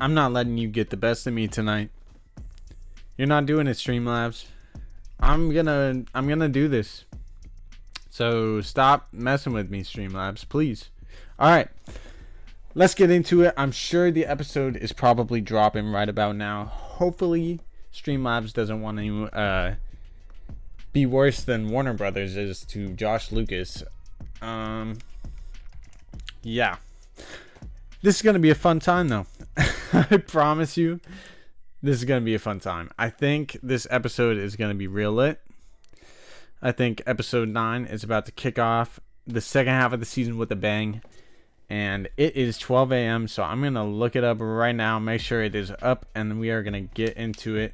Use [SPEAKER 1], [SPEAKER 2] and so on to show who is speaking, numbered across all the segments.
[SPEAKER 1] I'm not letting you get the best of me tonight. You're not doing it, Streamlabs. I'm gonna do this. So stop messing with me, Streamlabs, please. Alright. Let's get into it. I'm sure the episode is probably dropping right about now. Hopefully Streamlabs doesn't want to be worse than Warner Brothers is to Josh Lucas. Yeah. This is going to be a fun time, though. I promise you, this is going to be a fun time. I think this episode is going to be real lit. I think episode 9 is about to kick off the second half of the season with a bang. And it is 12 a.m., so I'm going to look it up right now, make sure it is up, and we are going to get into it.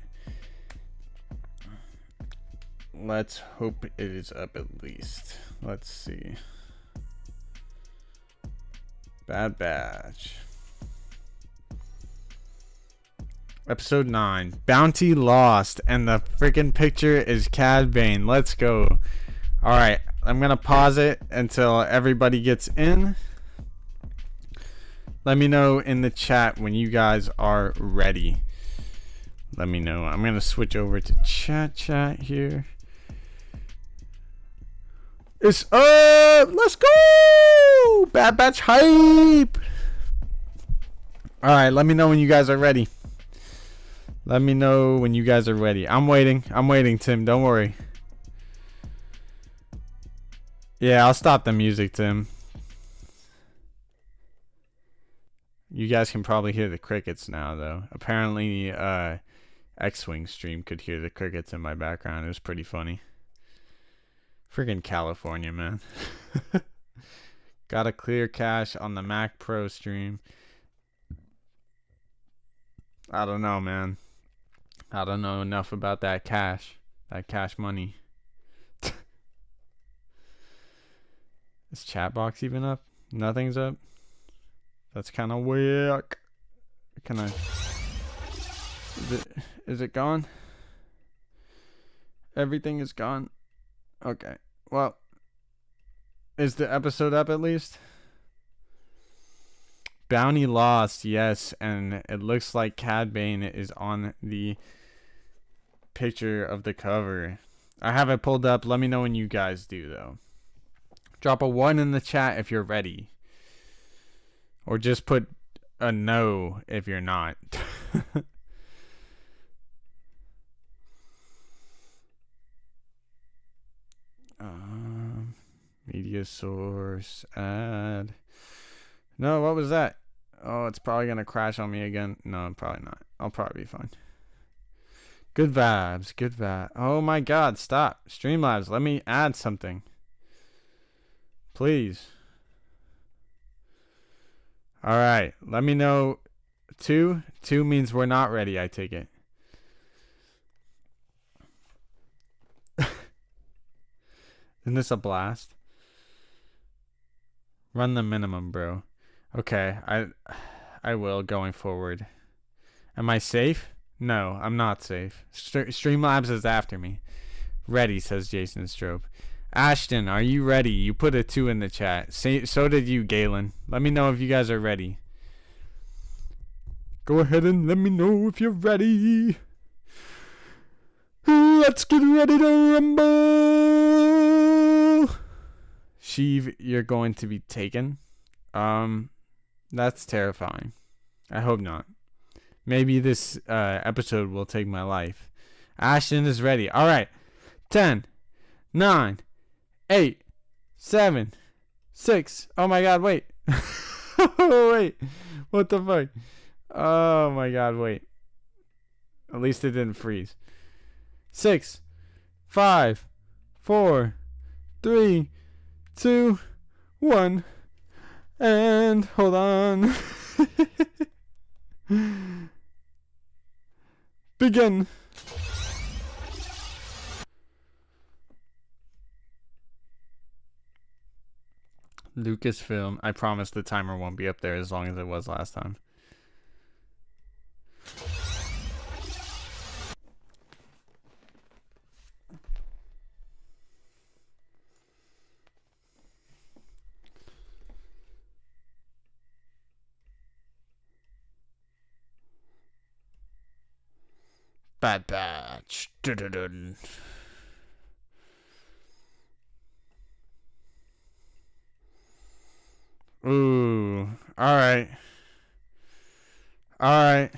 [SPEAKER 1] Let's hope it is up at least. Let's see. Bad Batch. Episode 9. Bounty lost. And the freaking picture is Cad Bane. Let's go. Alright. I'm going to pause it until everybody gets in. Let me know in the chat when you guys are ready. Let me know. I'm going to switch over to chat here. It's up! Let's go! Bad Batch hype! Alright, let me know when you guys are ready. Let me know when you guys are ready. I'm waiting. I'm waiting, Tim. Don't worry. Yeah, I'll stop the music, Tim. You guys can probably hear the crickets now, though. Apparently, X-Wing stream could hear the crickets in my background. It was pretty funny. Freaking California, man. Got a clear cache on the Mac Pro stream. I don't know, man. I don't know enough about that cache. That cache money. Is chat box even up? Nothing's up? That's kind of weird. Can I... Is it gone? Everything is gone. Okay. Well, is the episode up at least? Bounty lost, yes, and it looks like Cad Bane is on the picture of the cover. I have it pulled up. Let me know when you guys do, though. Drop a 1 in the chat if you're ready. Or just put a no if you're not. Media source, ad. No, what was that? Oh, it's probably going to crash on me again. No, probably not. I'll probably be fine. Good vibes, good vibes. Oh my god, stop. Streamlabs, let me add something. Please. Alright, let me know. 2? 2 means we're not ready, I take it. Isn't this a blast? Run the minimum, bro. Okay, I will going forward. Am I safe? No, I'm not safe. Streamlabs is after me. Ready, says Jason Strope. Ashton, are you ready? You put a 2 in the chat. So did you, Galen. Let me know if you guys are ready. Go ahead and let me know if you're ready. Let's get ready to rumble. Sheiv, you're going to be taken. That's terrifying. I hope not. Maybe this episode will take my life. Ashton is ready. All right. 10, 9, 8, 7, 6. Oh my god, wait. Wait. What the fuck? Oh my god, wait. At least it didn't freeze. 6, 5, 4, 3, 2, 1. And hold on. Begin. Lucasfilm. I promise the timer won't be up there as long as it was last time. Bad Batch. Dun-dun-dun. Ooh. Alright. Alright.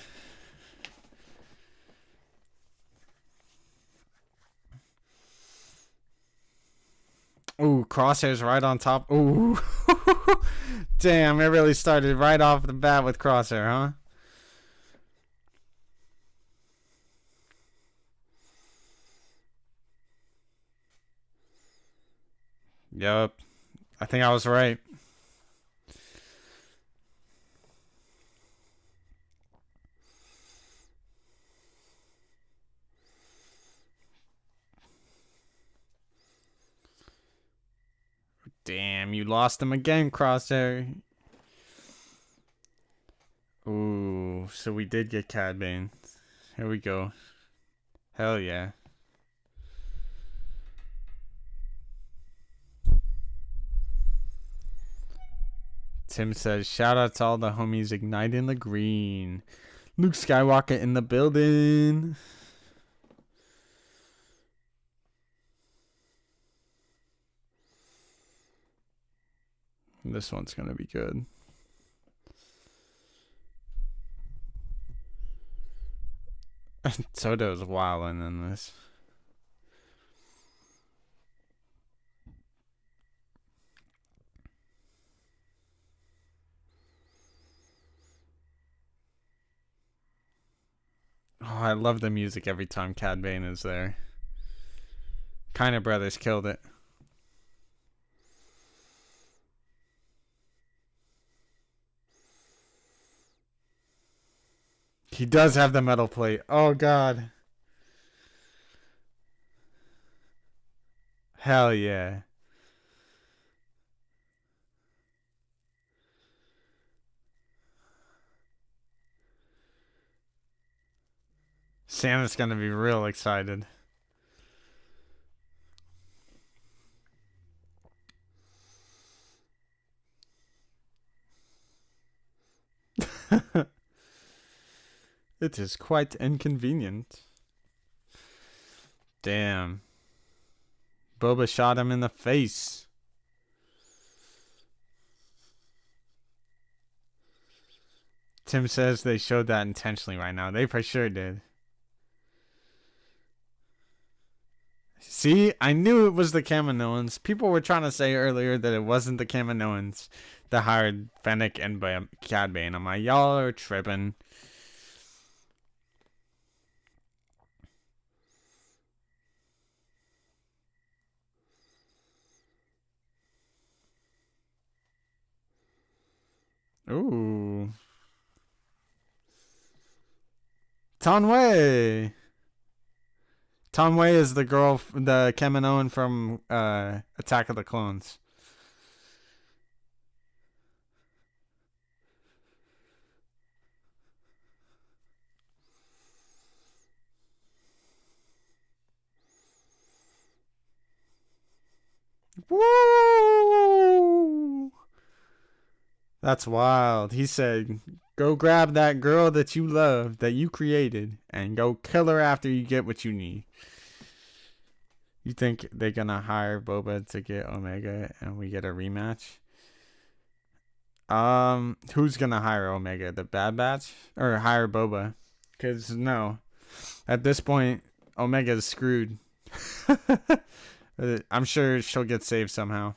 [SPEAKER 1] Ooh, Crosshair's right on top. Ooh. Damn, it really started right off the bat with Crosshair, huh? Yup. I think I was right. Damn, you lost him again, Crosshair. Ooh, so we did get Cad Bane. Here we go. Hell yeah. Tim says, shout out to all the homies igniting the green. Luke Skywalker in the building. This one's going to be good. Toto's wilding in this. Oh, I love the music every time Cad Bane is there. Kinda Brothers killed it. He does have the metal plate. Oh, God. Hell yeah. Santa's gonna be real excited. It is quite inconvenient. Damn. Boba shot him in the face. Tim says they showed that intentionally right now. They for sure did. See, I knew it was the Kaminoans. People were trying to say earlier that it wasn't the Kaminoans that hired Fennec and Cad Bane. I'm like, y'all are tripping. Ooh. Tonway. Tonway is the girl, the Kaminoan from Attack of the Clones. Woo! That's wild. He said, go grab that girl that you love, that you created, and go kill her after you get what you need. You think they're gonna hire Boba to get Omega and we get a rematch? Who's gonna hire Omega? The Bad Batch? Or hire Boba? Because, no. At this point, Omega's screwed. I'm sure she'll get saved somehow.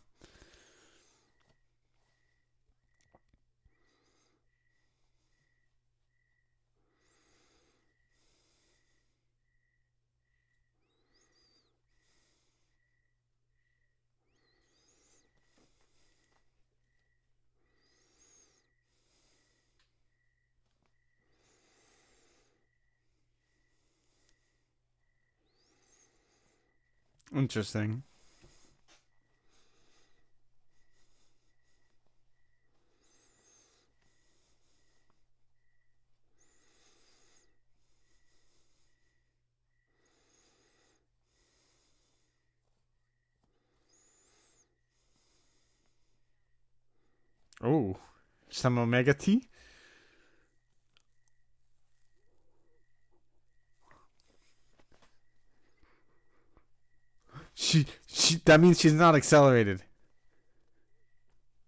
[SPEAKER 1] Interesting. Oh, some Omega tea? That means she's not accelerated.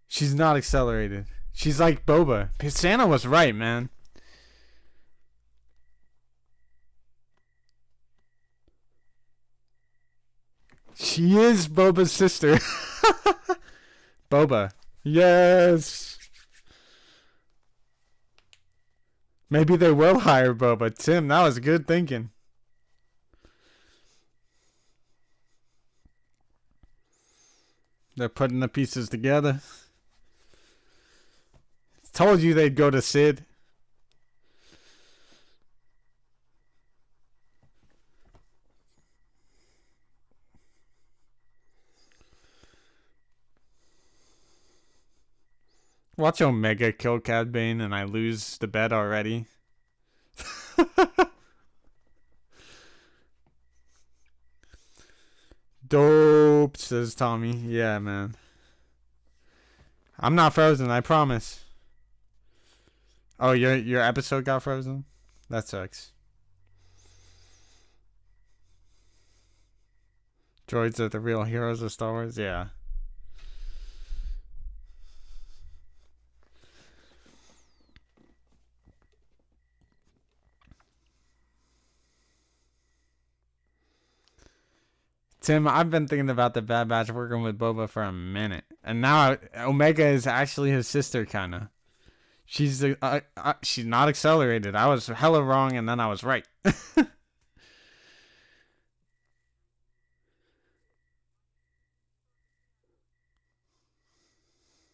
[SPEAKER 1] She's not accelerated. She's like Boba. Santa was right, man. She is Boba's sister. Boba. Yes. Maybe they will hire Boba. Tim, that was good thinking. They're putting the pieces together. Told you they'd go to Sid. Watch Omega kill Cad Bane and I lose the bet already. Dope, says Tommy. Yeah, man. I'm not frozen, I promise. Oh, your episode got frozen? That sucks. Droids are the real heroes of Star Wars? Yeah. Tim, I've been thinking about the Bad Batch working with Boba for a minute. And now Omega is actually his sister, kind of. She's not accelerated. I was hella wrong, and then I was right.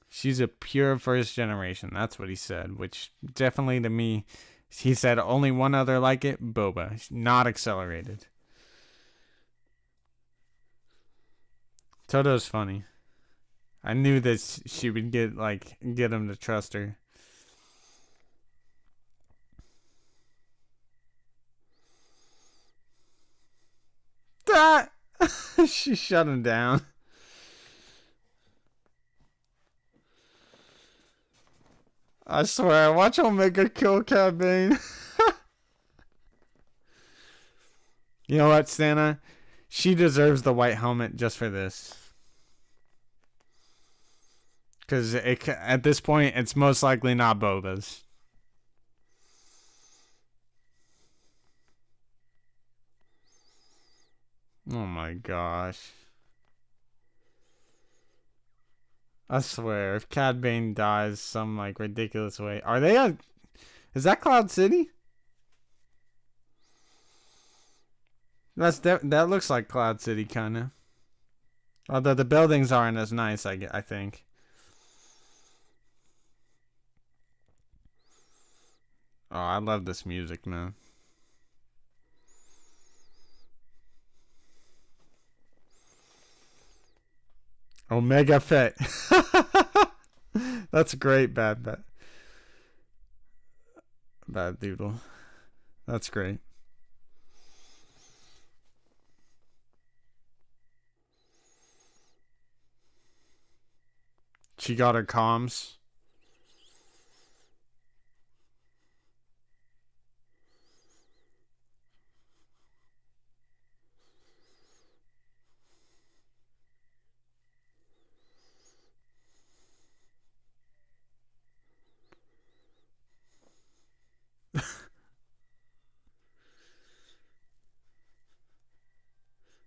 [SPEAKER 1] She's a pure first generation. That's what he said, which definitely to me, he said only one other like it, Boba. Not accelerated. Toto's funny. I knew that she would get him to trust her. That she shut him down. I swear, watch Omega kill Cad Bane. You know what, Santa? She deserves the white helmet just for this. Because at this point, it's most likely not Boba's. Oh my gosh. I swear, if Cad Bane dies some ridiculous way. Are they is that Cloud City? That looks like Cloud City, kind of. Although the buildings aren't as nice, I think. Oh, I love this music, man. Omega Fett. That's great, bad doodle. That's great. She got her comms.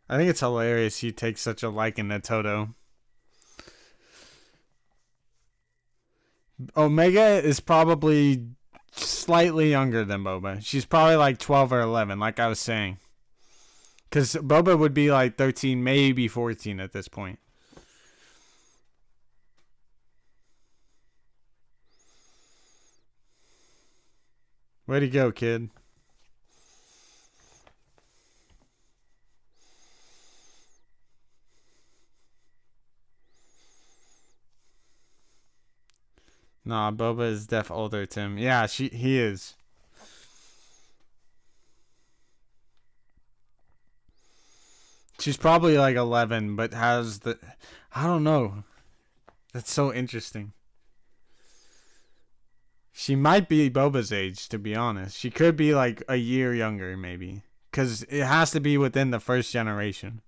[SPEAKER 1] I think it's hilarious he takes such a liking to Toto. Omega is probably slightly younger than Boba. She's probably 12 or 11, like I was saying. Because Boba would be 13, maybe 14 at this point. Way to go, kid. Nah, Boba is def older, Tim. Yeah, he is. She's probably 11, but has the... I don't know. That's so interesting. She might be Boba's age, to be honest. She could be a year younger, maybe. Because it has to be within the first generation.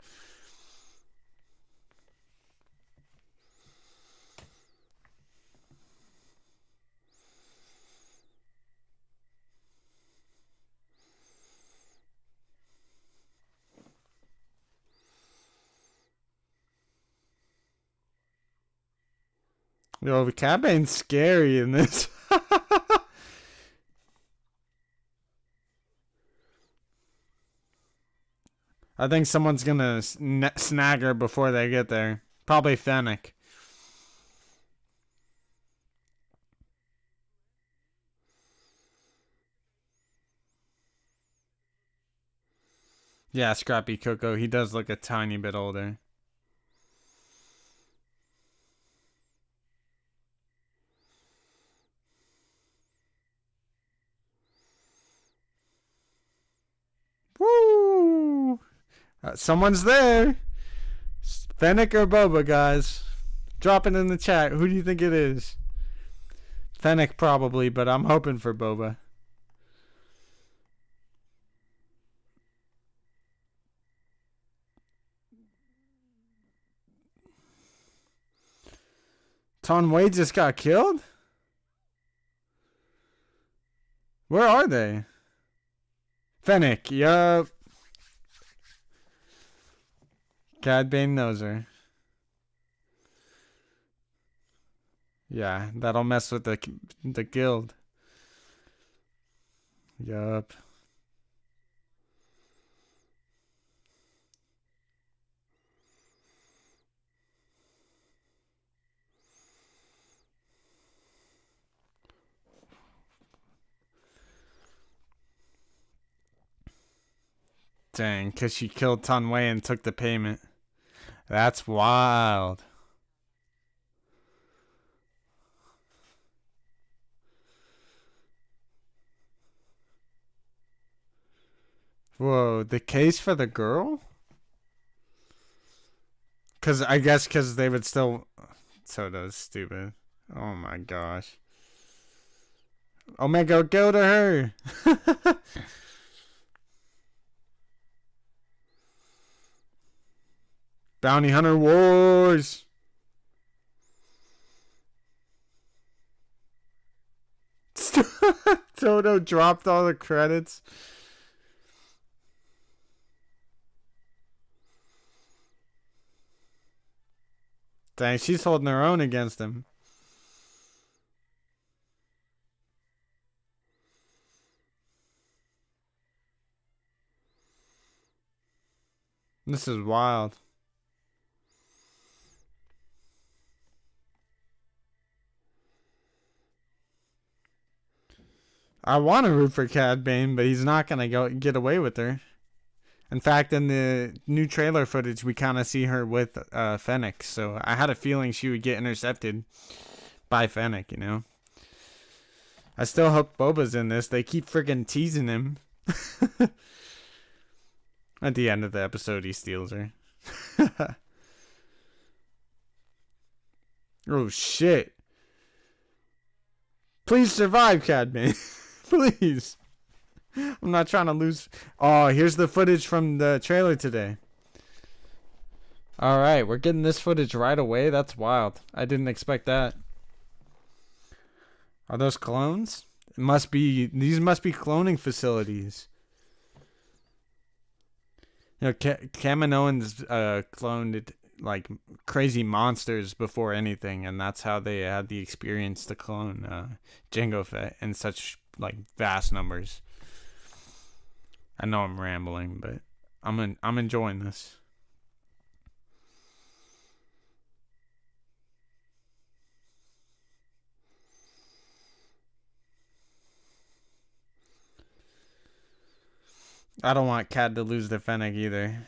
[SPEAKER 1] Yo, Cad Bane's scary in this. I think someone's gonna snag her before they get there. Probably Fennec. Yeah, Scrappy Coco. He does look a tiny bit older. Woo! Someone's there. Fennec or Boba, guys? Drop it in the chat. Who do you think it is? Fennec probably, but I'm hoping for Boba. Ton Wade just got killed? Where are they? Fennec, yup. Cad Bane knows her. Yeah, that'll mess with the guild. Yup. Dang, because she killed Tunwei and took the payment. That's wild. Whoa, the case for the girl? Because I guess because they would still... So that's stupid. Oh my gosh. Omega, go to her! Bounty Hunter Wars! Toto dropped all the credits. Dang, she's holding her own against him. This is wild. I want to root for Cad Bane, but he's not going to get away with her. In fact, in the new trailer footage, we kind of see her with Fennec. So I had a feeling she would get intercepted by Fennec, you know? I still hope Boba's in this. They keep freaking teasing him. At the end of the episode, he steals her. Oh, shit. Please survive, Cad Bane. Please. I'm not trying to lose. Oh, here's the footage from the trailer today. Alright, we're getting this footage right away. That's wild. I didn't expect that. Are those clones? It must be. These must be cloning facilities. You know, Kaminoans cloned like crazy monsters before anything, and that's how they had the experience to clone Jango Fett in such like vast numbers. I know I'm rambling, but I'm enjoying this. I don't want Cad to lose the Fennec either.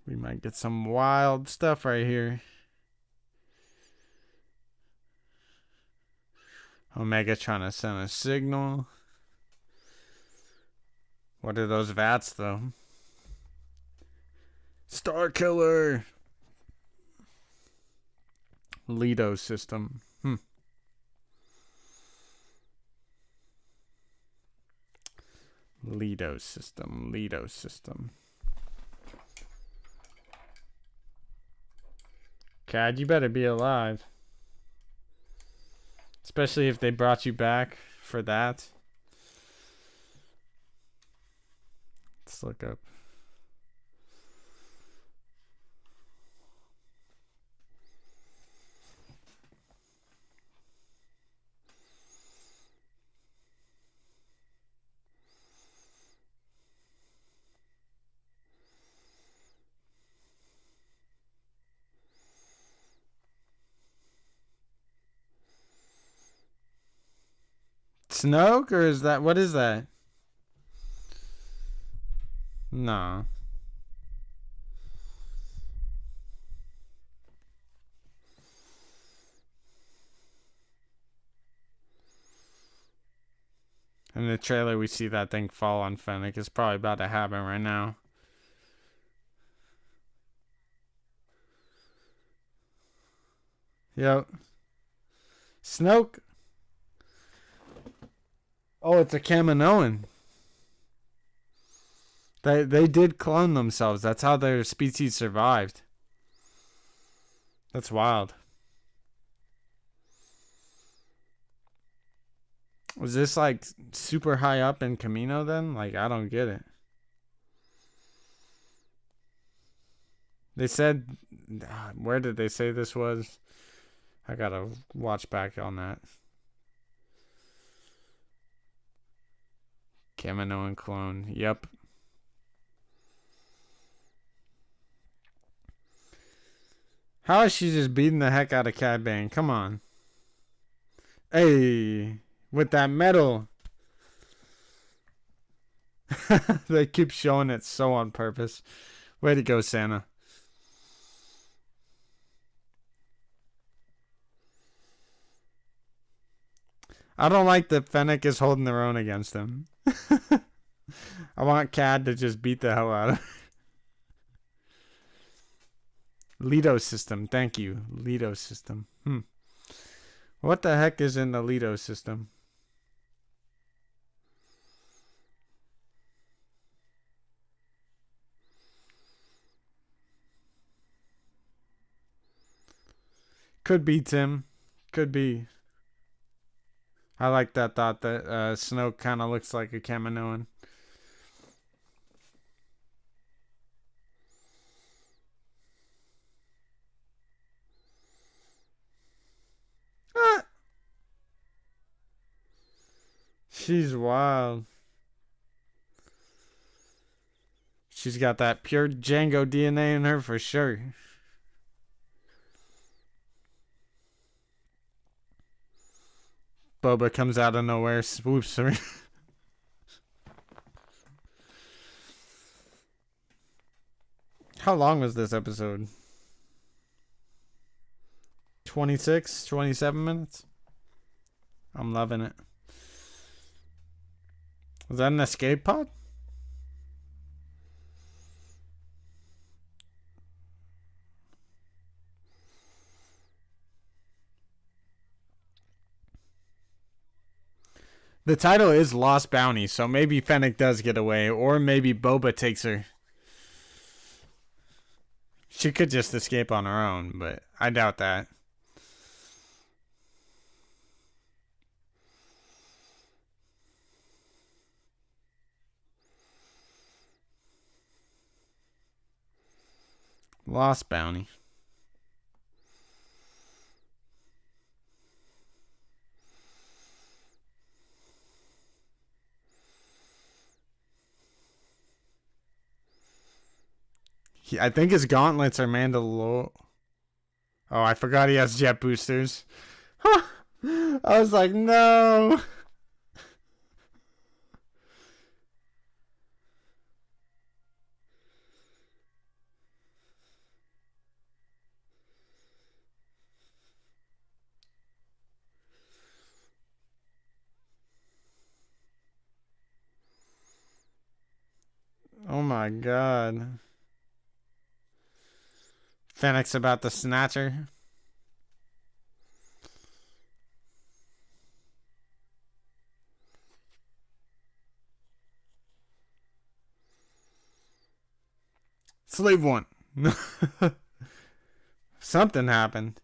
[SPEAKER 1] We might get some wild stuff right here. Omega trying to send a signal. What are those VATs though? Star Killer. Lido system. Lido system. Cad, you better be alive. Especially if they brought you back for that. Let's look up. Snoke, or is that, what is that? No. In the trailer, we see that thing fall on Fennec. It's probably about to happen right now. Yep. Snoke. Oh, it's a Kaminoan. They did clone themselves. That's how their species survived. That's wild. Was this like super high up in Camino then? Like, I don't get it. They said, where did they say this was? I gotta watch back on that. Kaminoan clone. Yep. How is she just beating the heck out of Cad Bane? Come on. Hey, with that medal. They keep showing it so on purpose. Way to go, Santa. I don't like that Fennec is holding their own against him. I want Cad to just beat the hell out of her. Lido system. Thank you. Lido system. What the heck is in the Lido system? Could be Tim. Could be. I like that thought that Snoke kind of looks like a Kaminoan. She's wild. She's got that pure Django DNA in her for sure. Boba comes out of nowhere, swoops her. How long was this episode? 26, 27 minutes? I'm loving it. Was that an escape pod? The title is Lost Bounty, so maybe Fennec does get away, or maybe Boba takes her. She could just escape on her own, but I doubt that. Lost Bounty. I think his gauntlets are Mandalore. Oh, I forgot he has jet boosters. I was like, no. Oh my god. Fennec's about to snatch her. Slave one. Something happened.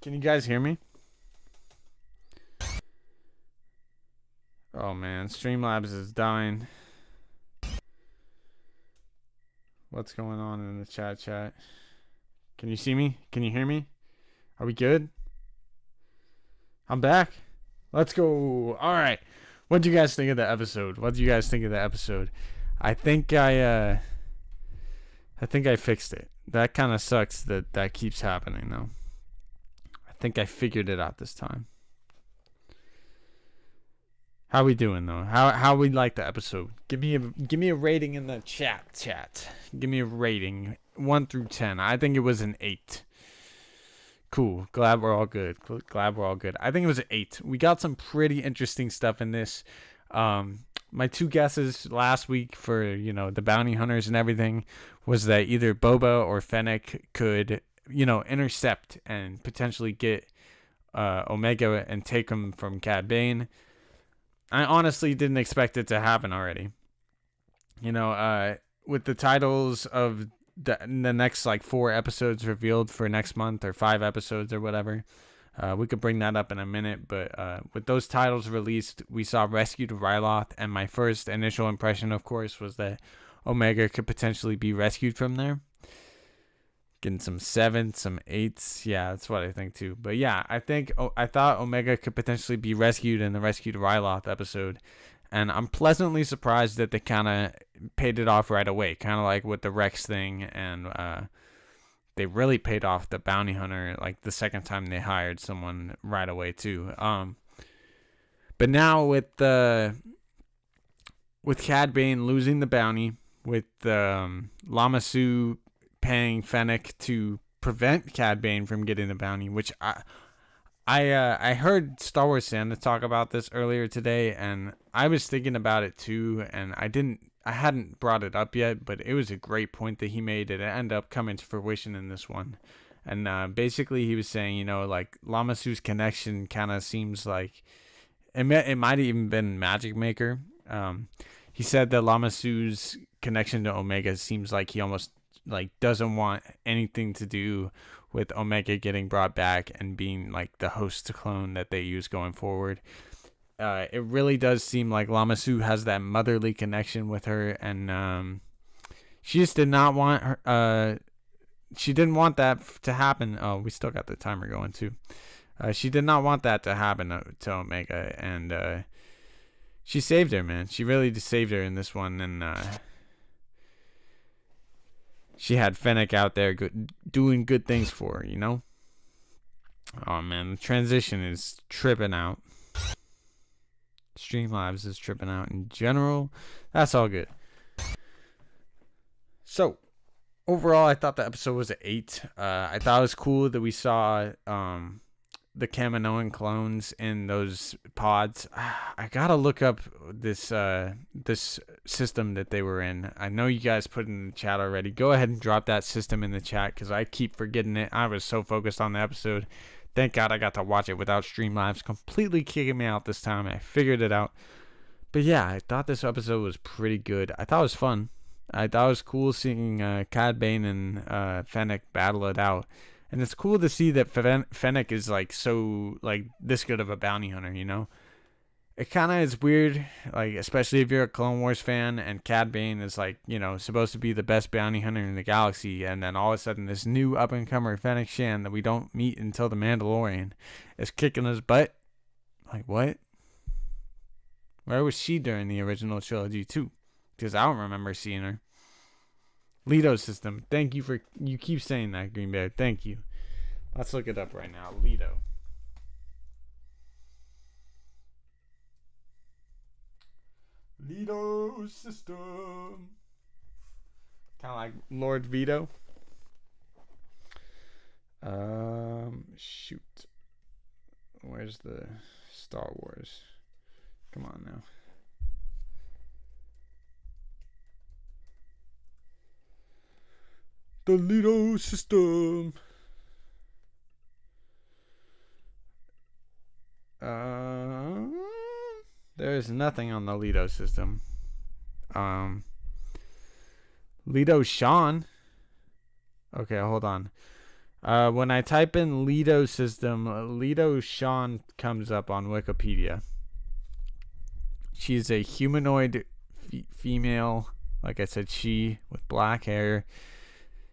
[SPEAKER 1] Can you guys hear me? Oh man, Streamlabs is dying. What's going on in the chat? Can you see me? Can you hear me? Are we good? I'm back. Let's go. All right. What do you guys think of the episode? I think I fixed it. That kind of sucks that keeps happening though. I think I figured it out this time. How we doing though? How we like the episode? Give me a rating in the chat. Give me a rating 1 through 10. I think it was an 8. Cool. Glad we're all good. I think it was an 8. We got some pretty interesting stuff in this. My 2 guesses last week for, the bounty hunters and everything was that either Boba or Fennec could, intercept and potentially get Omega and take him from Cad Bane. I honestly didn't expect it to happen already. With the titles of the next 4 episodes revealed for next month, or 5 episodes or whatever, we could bring that up in a minute. But with those titles released, we saw Rescued Ryloth, and my first initial impression, of course, was that Omega could potentially be rescued from there. Getting some 7s, some 8s. Yeah, that's what I think too. But yeah, I thought Omega could potentially be rescued in the Rescued Ryloth episode. And I'm pleasantly surprised that they kind of paid it off right away. Kind of like with the Rex thing. And they really paid off the bounty hunter the second time they hired someone right away too. But now with Cad Bane losing the bounty, with Lama Su paying Fennec to prevent Cad Bane from getting the bounty, which I heard Star Wars Santa talk about this earlier today, and I was thinking about it too, and I hadn't brought it up yet, but it was a great point that he made. It ended up coming to fruition in this one. And basically he was saying, Lama Su's connection kind of seems like it might have even been Magic Maker. He said that Lama Su's connection to Omega seems like he almost doesn't want anything to do with Omega getting brought back and being the host clone that they use going forward. It really does seem like Lama Su has that motherly connection with her, and she just did not want her. She didn't want that to happen. Oh, we still got the timer going too. She did not want that to happen to Omega, and she saved her, man. She really saved her in this one, and she had Fennec out there doing good things for her, Oh, man, the transition is tripping out. Streamlabs is tripping out in general. That's all good. So, overall, I thought the episode was an 8. I thought it was cool that we saw the Kaminoan clones in those pods. I gotta look up this system that they were in. I know you guys put it in the chat already. Go ahead and drop that system in the chat, because I keep forgetting it. I was so focused on the episode. Thank God I got to watch it without Streamlabs completely kicking me out this time. I figured it out. But yeah, I thought this episode was pretty good. I thought it was fun. I thought it was cool seeing Cad Bane and Fennec battle it out. And it's cool to see that Fennec is so this good of a bounty hunter, It kind of is weird, especially if you're a Clone Wars fan, and Cad Bane is supposed to be the best bounty hunter in the galaxy, and then all of a sudden this new up-and-comer Fennec Shan that we don't meet until The Mandalorian is kicking his butt. What? Where was she during the original trilogy too? Because I don't remember seeing her. Leto system. Thank you for... You keep saying that, Green Bear. Thank you. Let's look it up right now. Leto. Leto system. Kind of like Lord Vito. Shoot. Where's the Star Wars? Come on now. The Leto system. There is nothing on the Leto system. Leto Sean. Okay, hold on. When I type in Leto system, Leto Sean comes up on Wikipedia. She's a humanoid female, like I said, she with black hair,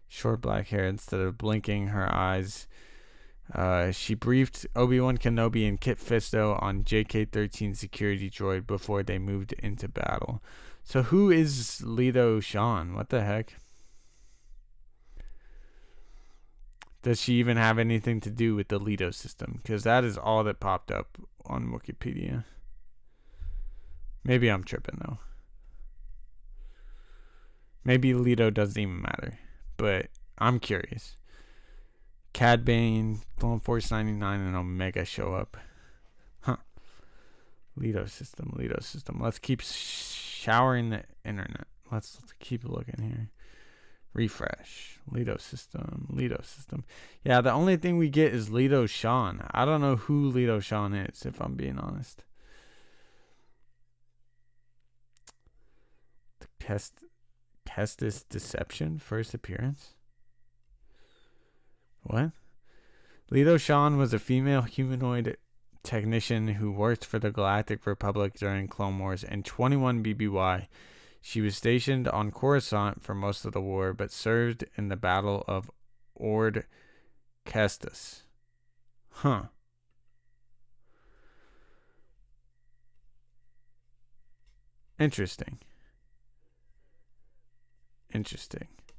[SPEAKER 1] short black hair instead of blinking her eyes. She briefed Obi-Wan Kenobi and Kit Fisto on JK-13 security droid before they moved into battle. So who is Leto Sean? What the heck? Does she even have anything to do with the Leto system? Because that is all that popped up on Wikipedia. Maybe I'm tripping, though. Maybe Leto doesn't even matter. But I'm curious. Cad Bane, Clone Force 99, and Omega show up. Huh. Leto system. Let's keep showering the internet. Let's keep looking here. Refresh. Leto system. Yeah, the only thing we get is Leto Sean. I don't know who Leto Sean is, if I'm being honest. Kestis Deception, first appearance? What? Leto Sean was a female humanoid technician who worked for the Galactic Republic during Clone Wars and 21 BBY. She was stationed on Coruscant for most of the war, but served in the Battle of Ord Kestis. Huh. Interesting.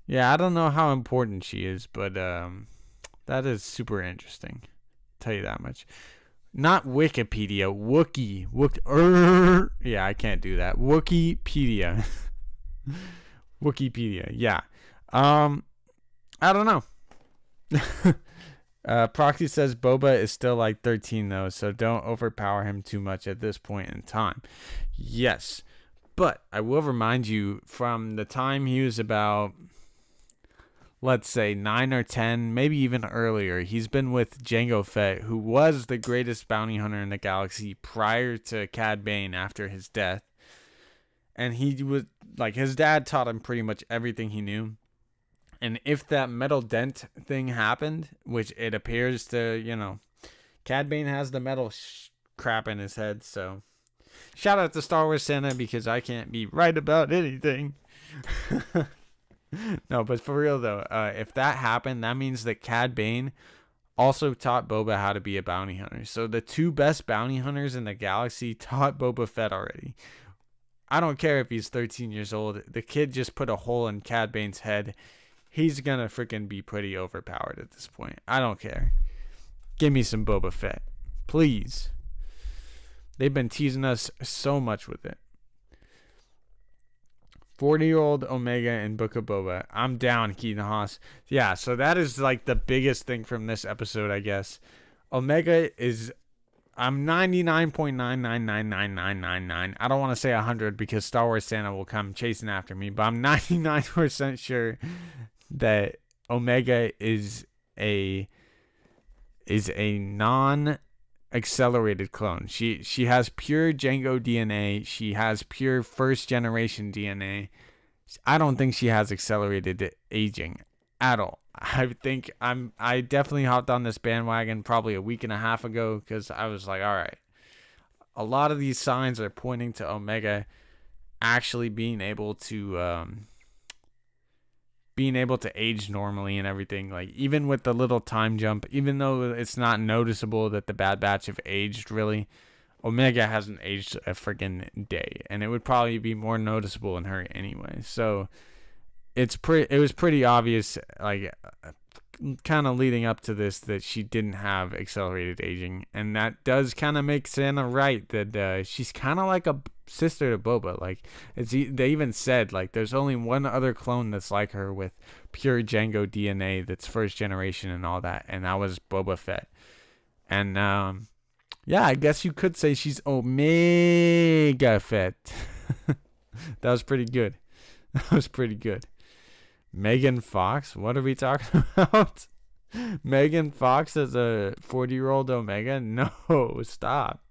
[SPEAKER 1] Yeah, I don't know how important she is, but that is super interesting. Tell you that much. Not Wikipedia, Wookie. Yeah, I can't do that. Wikipedia. Wikipedia. Yeah. I don't know. Proxy says Boba is still like 13 though, so don't overpower him too much at this point in time. Yes. But I will remind you, from the time he was about, let's say, 9 or 10, maybe even earlier, he's been with Jango Fett, who was the greatest bounty hunter in the galaxy prior to Cad Bane after his death. And he was, like, his dad taught him pretty much everything he knew. And if that metal dent thing happened, which it appears to, Cad Bane has the metal crap in his head, so... Shout out to Star Wars Santa, because I can't be right about anything. No, but for real though, if that happened, that means that Cad Bane also taught Boba how to be a bounty hunter. So the two best bounty hunters in the galaxy taught Boba Fett already. I don't care if he's 13 years old. The kid just put a hole in Cad Bane's head. He's gonna freaking be pretty overpowered at this point. I don't care. Give me some Boba Fett, please. They've been teasing us so much with it. 40-year-old Omega in Book of Boba. I'm down, Keaton Haas. Yeah, so that is like the biggest thing from this episode, I guess. Omega is... I'm 99.999999. I don't want to say 100 because Star Wars Santa will come chasing after me, but I'm 99% sure that Omega is a non-accelerated clone. She has pure Jango DNA. She has pure first generation DNA. I don't think she has accelerated aging at all. I definitely hopped on this bandwagon probably a week and a half ago because I was like, all right, a lot of these signs are pointing to Omega actually being able to age normally and everything. Like, even with the little time jump, even though it's not noticeable that the Bad Batch have aged really, Omega hasn't aged a freaking day, and it would probably be more noticeable in her anyway. So it was pretty obvious, like, kind of leading up to this, that she didn't have accelerated aging, and that does kind of make Santa right, that she's kind of like a sister to Boba. Like, they even said, like, there's only one other clone that's like her with pure Jango DNA that's first generation and all that, and that was Boba Fett. And yeah, I guess you could say she's Omega Fett. That was pretty good. Megan Fox? What are we talking about? Megan Fox as a 40-year-old Omega? No, stop.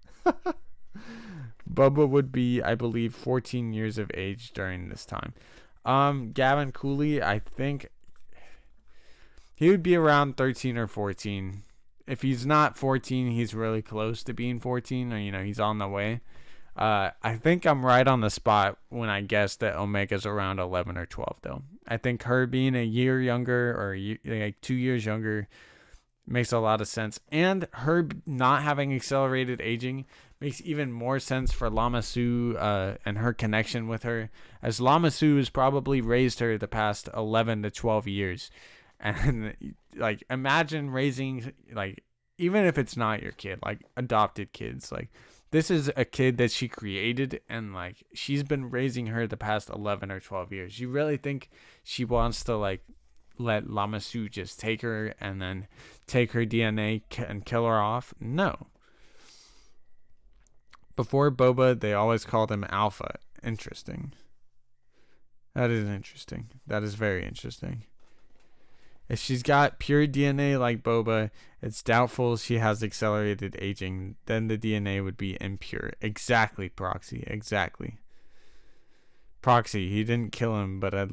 [SPEAKER 1] Boba would be, I believe, 14 years of age during this time. Gavin Cooley, I think He would be around 13 or 14. If he's not 14, he's really close to being 14, or he's on the way. I think I'm right on the spot when I guess that Omega's around 11 or 12, though. I think her being a year younger, or like 2 years younger, makes a lot of sense. And her not having accelerated aging makes even more sense for Lama Su and her connection with her, as Lama Su has probably raised her the past 11 to 12 years. And like, imagine raising, like, even if it's not your kid, like adopted kids, like this is a kid that she created, and like she's been raising her the past 11 or 12 years. You really think she wants to like let Lama Su just take her and then take her DNA and kill her off? No. Before Boba, they always called him Alpha. Interesting. That is interesting. That is very interesting. If she's got pure DNA like Boba, it's doubtful she has accelerated aging. Then the DNA would be impure. Exactly, Proxy. Exactly. Proxy, he didn't kill him, but I'd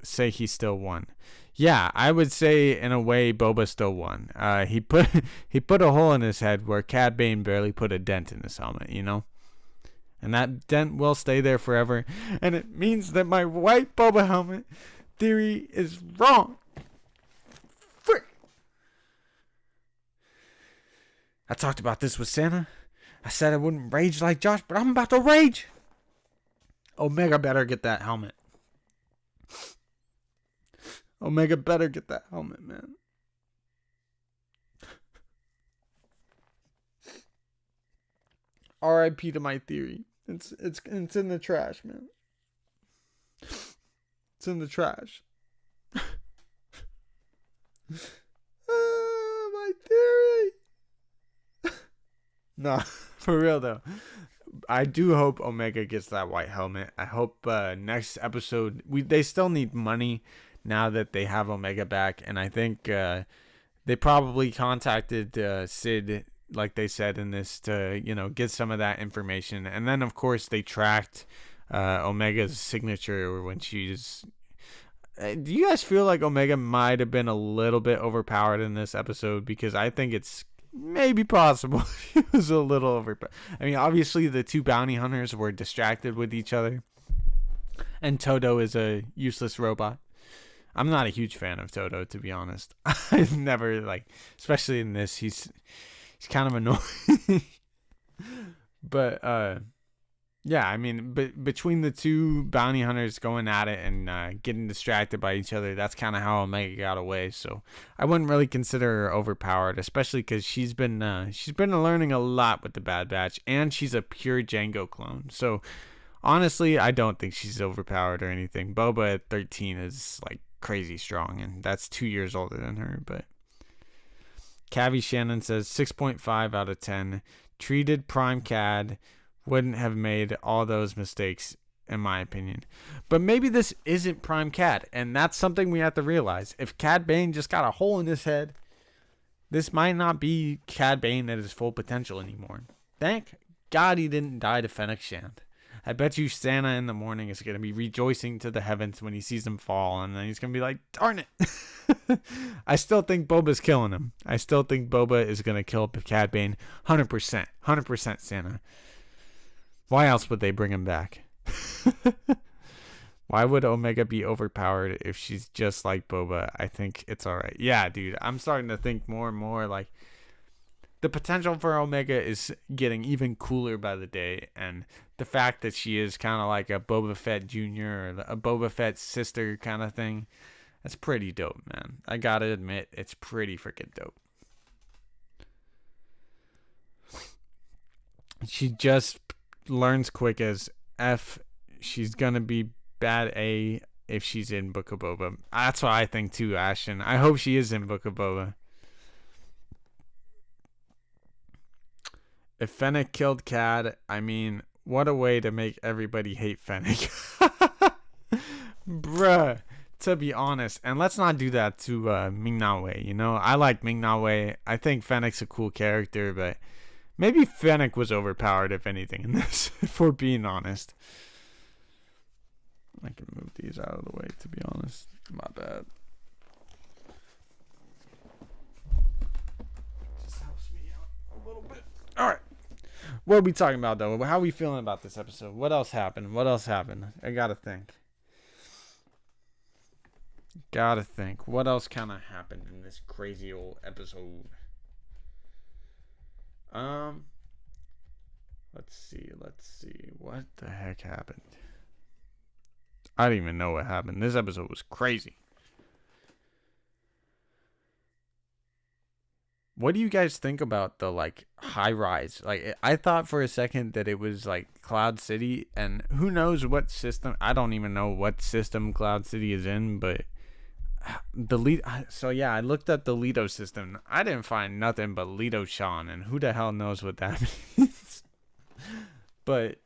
[SPEAKER 1] say he still won. Yeah, I would say in a way Boba still won. He put a hole in his head where Cad Bane barely put a dent in his helmet, And that dent will stay there forever. And it means that my white Boba helmet theory is wrong. Frick. I talked about this with Santa. I said I wouldn't rage like Josh, but I'm about to rage. Omega better get that helmet. Omega better get that helmet, man. R.I.P. to my theory. It's in the trash, man. It's in the trash. My theory. Nah, for real though. I do hope Omega gets that white helmet. I hope next episode they still need money now that they have Omega back, and I think they probably contacted Sid, like they said in this, to get some of that information. And then of course they tracked Omega's signature when she's do you guys feel like Omega might have been a little bit overpowered in this episode? Because I think it's maybe possible she was a little overpowered. I mean, obviously the two bounty hunters were distracted with each other, and Todo is a useless robot. I'm not a huge fan of Todo, to be honest. I've never, especially in this, he's kind of annoying. But yeah, I mean, between the two bounty hunters going at it and getting distracted by each other, that's kind of how Omega got away. So I wouldn't really consider her overpowered, especially because she's been learning a lot with the Bad Batch, and she's a pure Jango clone. So honestly, I don't think she's overpowered or anything. Boba at 13 is crazy strong, and that's 2 years older than her. But Cavi Shannon says 6.5 out of 10. Treated Prime Cad. Wouldn't have made all those mistakes, in my opinion. But maybe this isn't Prime Cad, and that's something we have to realize. If Cad Bane just got a hole in his head, this might not be Cad Bane at his full potential anymore. Thank God he didn't die to Fennec Shand. I bet you Santa in the morning is going to be rejoicing to the heavens when he sees him fall, and then he's going to be like, darn it. I still think Boba's killing him. I still think Boba is going to kill Cad Bane 100%. 100% Santa. Why else would they bring him back? Why would Omega be overpowered if she's just like Boba? I think it's alright. Yeah, dude, I'm starting to think more and more the potential for Omega is getting even cooler by the day, and the fact that she is kind of like a Boba Fett Jr. or a Boba Fett sister kind of thing, that's pretty dope, man. I gotta admit, it's pretty freaking dope. She just learns quick as F. She's gonna be bad A if she's in Book of Boba. That's what I think too, Ashton. I hope she is in Book of Boba. If Fennec killed Cad, I mean, what a way to make everybody hate Fennec. Bruh, to be honest. And let's not do that to Ming-Na Wen, I like Ming-Na Wen. I think Fennec's a cool character, but maybe Fennec was overpowered, if anything, in this, if we're being honest. I can move these out of the way, to be honest. My bad. What are we talking about, though? How are we feeling about this episode? What else happened? What else happened? I gotta think. What else kind of happened in this crazy old episode? Let's see. What the heck happened? I don't even know what happened. This episode was crazy. What do you guys think about the like high rise? Like I thought for a second that it was like Cloud City, and who knows what system? I don't even know what system Cloud City is in, but I looked at the Lido system. I didn't find nothing but Lido Sean, and who the hell knows what that means? But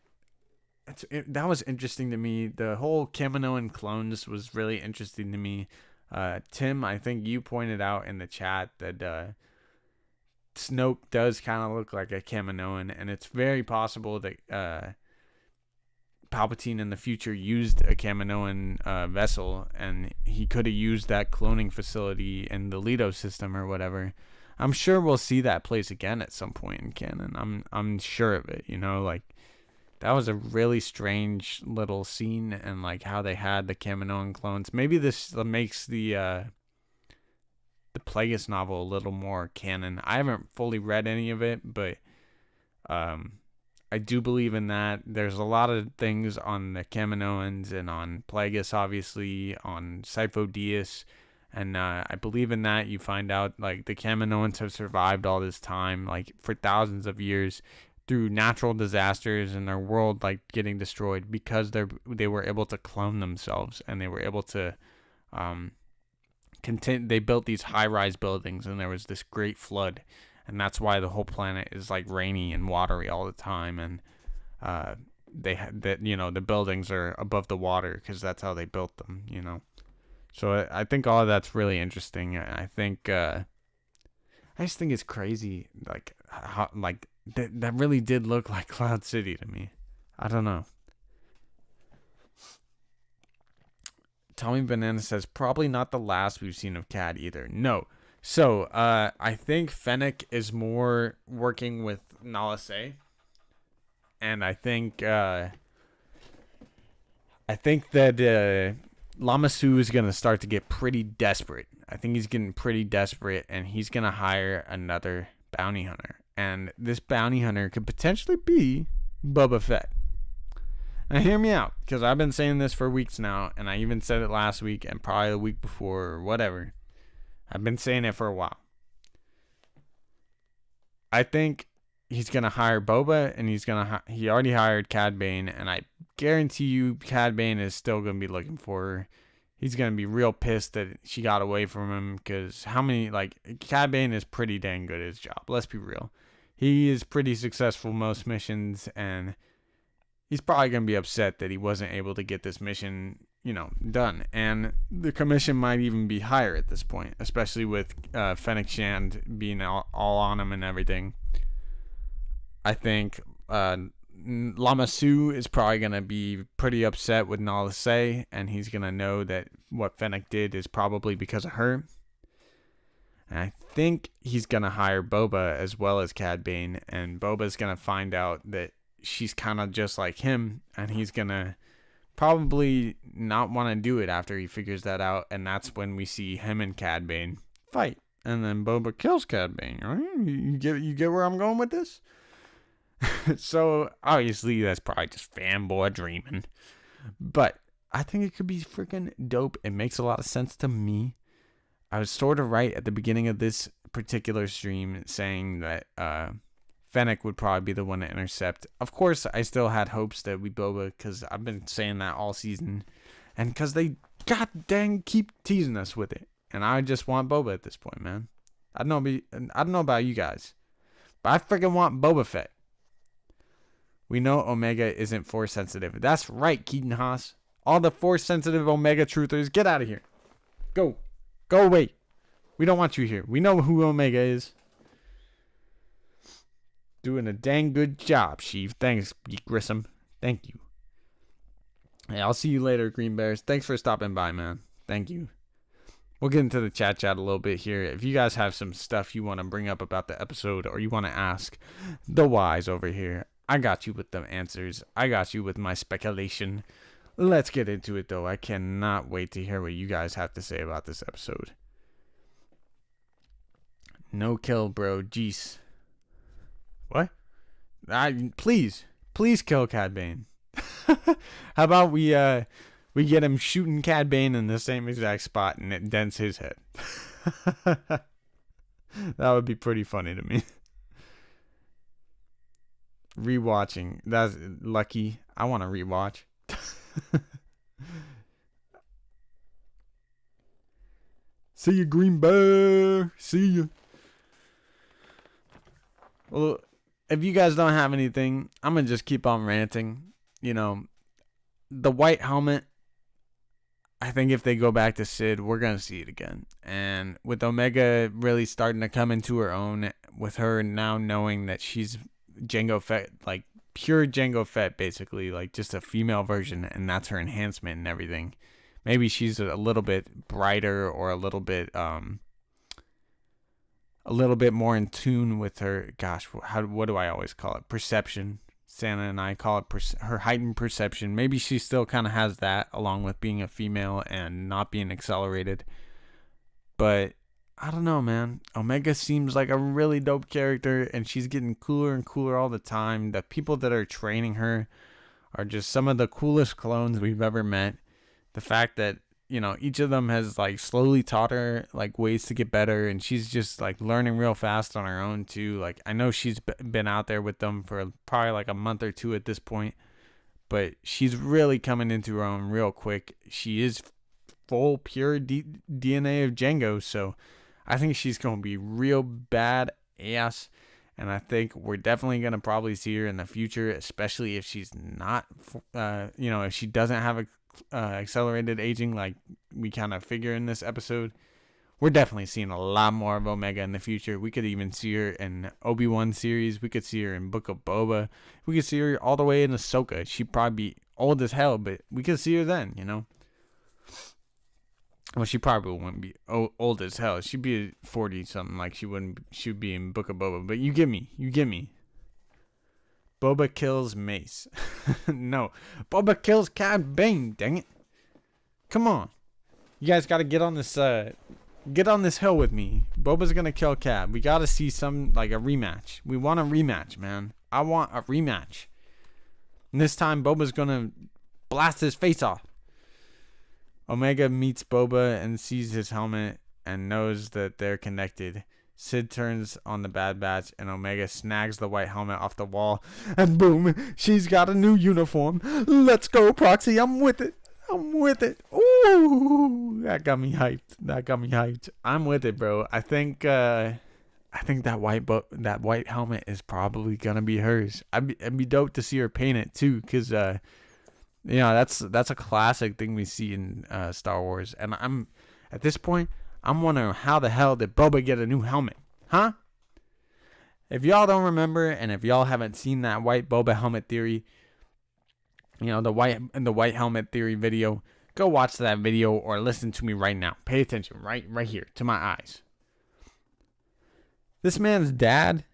[SPEAKER 1] that was interesting to me. The whole Kaminoan clones was really interesting to me. Tim, I think you pointed out in the chat that Snoke does kind of look like a Kaminoan, and it's very possible that Palpatine in the future used a Kaminoan vessel, and he could have used that cloning facility in the Lido system or whatever. I'm sure we'll see that place again at some point in canon. I'm sure of it. Like that was a really strange little scene, and like how they had the Kaminoan clones. Maybe this makes the Plagueis novel a little more canon. I haven't fully read any of it, but I do believe in that. There's a lot of things on the Kaminoans and on Plagueis, obviously, on Sifo Dyas, and I believe in that. You find out like the Kaminoans have survived all this time, like for thousands of years, through natural disasters and their world like getting destroyed because they were able to clone themselves, and they were able to they built these high-rise buildings, and there was this great flood, and that's why the whole planet is like rainy and watery all the time, and the buildings are above the water because that's how they built them. So I think all of that's really interesting. I think I just think it's crazy, like how like that really did look like Cloud City to me. I don't know. Tommy Banana says, probably not the last we've seen of Cad either. No. So, I think Fennec is more working with Nala Se. And I think that Lama Su is going to start to get pretty desperate. I think he's getting pretty desperate, and he's going to hire another bounty hunter. And this bounty hunter could potentially be Boba Fett. Now, hear me out, because I've been saying this for weeks now, and I even said it last week and probably the week before or whatever. I've been saying it for a while. I think he's going to hire Boba, and he already hired Cad Bane, and I guarantee you Cad Bane is still going to be looking for her. He's going to be real pissed that she got away from him, because Cad Bane is pretty dang good at his job. Let's be real. He is pretty successful most missions, and he's probably going to be upset that he wasn't able to get this mission, done. And the commission might even be higher at this point, especially with Fennec Shand being all on him and everything. I think Lama Su is probably going to be pretty upset with Nala Se, and he's going to know that what Fennec did is probably because of her. And I think he's going to hire Boba as well as Cad Bane, and Boba's going to find out that she's kind of just like him, and he's going to probably not want to do it after he figures that out, and that's when we see him and Cad Bane fight. And then Boba kills Cad Bane, right? You get where I'm going with this? So, obviously, that's probably just fanboy dreaming. But I think it could be freaking dope. It makes a lot of sense to me. I was sort of right at the beginning of this particular stream saying that Fennec would probably be the one to intercept. Of course, I still had hopes that we Boba, because I've been saying that all season. And because they god dang keep teasing us with it. And I just want Boba at this point, man. I don't know about you guys, but I freaking want Boba Fett. We know Omega isn't Force sensitive. That's right, Keaton Haas. All the Force sensitive Omega truthers, get out of here. Go away. We don't want you here. We know who Omega is. Doing a dang good job, Sheiv. Thanks, Grissom. Thank you. Hey, I'll see you later, Green Bears. Thanks for stopping by, man. Thank you. We'll get into the chat a little bit here. If you guys have some stuff you want to bring up about the episode, or you want to ask the wise over here, I got you with the answers. I got you with my speculation. Let's get into it, though. I cannot wait to hear what you guys have to say about this episode. No kill, bro. Jeez. What? Please kill Cad Bane. How about we get him shooting Cad Bane in the same exact spot and it dents his head. That would be pretty funny to me. Rewatching. That's lucky. I want to rewatch. See you, Green Bear. See you. Well, if you guys don't have anything, I'm going to just keep on ranting. You know, the white helmet, I think if they go back to Sid, we're going to see it again. And with Omega really starting to come into her own, with her now knowing that she's Jango Fett, like pure Jango Fett, basically, like just a female version, and that's her enhancement and everything. Maybe she's a little bit brighter or a little bit more in tune with her. Gosh, what do I always call it? Perception. Santa and I call it her heightened perception. Maybe she still kind of has that, along with being a female and not being accelerated. But I don't know, man. Omega seems like a really dope character, and she's getting cooler and cooler all the time. The people that are training her are just some of the coolest clones we've ever met. The fact that, you know, each of them has like slowly taught her like ways to get better, and she's just like learning real fast on her own too. Like, I know she's been out there with them for probably like a month or two at this point, but she's really coming into her own real quick. She is full pure DNA of Jango, so I think she's going to be real bad ass, and I think we're definitely going to probably see her in the future, especially if she's not, if she doesn't have a accelerated aging like we kind of figure in this episode. We're definitely seeing a lot more of Omega in the future. We could even see her in Obi-Wan series. We could see her in Book of Boba. We could see her all the way in Ahsoka. She'd probably be old as hell, but we could see her then, you know. Well, she probably wouldn't be old as hell. She'd be 40 something, like she'd be in Book of Boba. But you get me. Boba kills Mace. No, Boba kills Cad Bane. Dang it! Come on, you guys got to get on this hill with me. Boba's gonna kill Cad. We got to see some like a rematch. We want a rematch, man. I want a rematch. And this time, Boba's gonna blast his face off. Omega meets Boba and sees his helmet and knows that they're connected. Sid turns on the Bad Batch, and Omega snags the white helmet off the wall. And boom, she's got a new uniform. Let's go, Proxy. I'm with it. Ooh, that got me hyped. I'm with it, bro. I think that white helmet is probably gonna be hers. It'd be dope to see her paint it too, cause that's a classic thing we see in Star Wars. And I'm at this point, I'm wondering how the hell did Boba get a new helmet? Huh? If y'all don't remember, and if y'all haven't seen that white Boba helmet theory, the white helmet theory video, go watch that video or listen to me right now. Pay attention right here to my eyes. This man's dad,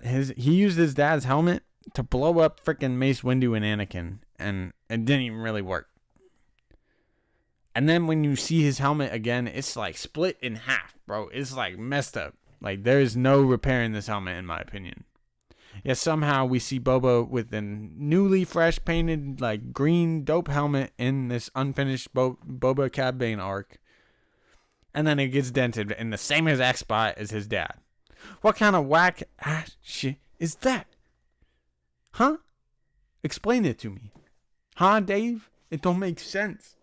[SPEAKER 1] he used his dad's helmet to blow up freaking Mace Windu and Anakin, and it didn't even really work. And then when you see his helmet again, it's like split in half, bro. It's like messed up. Like, there is no repairing this helmet, in my opinion. Yet somehow we see Boba with a newly fresh painted, like, green dope helmet in this unfinished Boba Cad Bane arc. And then it gets dented in the same exact spot as his dad. What kind of whack ass shit is that? Huh? Explain it to me. Huh, Dave? It don't make sense.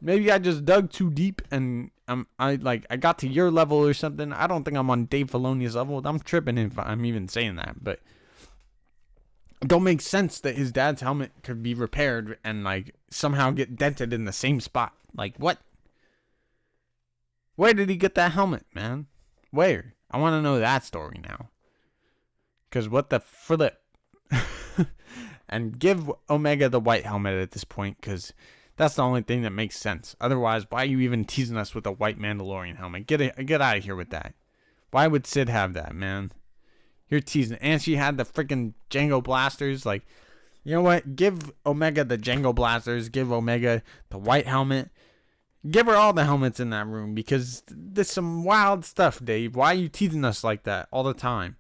[SPEAKER 1] Maybe I just dug too deep and I got to your level or something. I don't think I'm on Dave Filoni's level. I'm tripping if I'm even saying that, but it don't make sense that his dad's helmet could be repaired and like somehow get dented in the same spot. Like, what? Where did he get that helmet, man? Where? I want to know that story now. Cause what the flip? And give Omega the white helmet at this point, cause that's the only thing that makes sense. Otherwise, why are you even teasing us with a white Mandalorian helmet? Get out of here with that. Why would Sid have that, man? You're teasing. And she had the freaking Jango blasters. Like, you know what? Give Omega the Jango blasters. Give Omega the white helmet. Give her all the helmets in that room, because there's some wild stuff, Dave. Why are you teasing us like that all the time?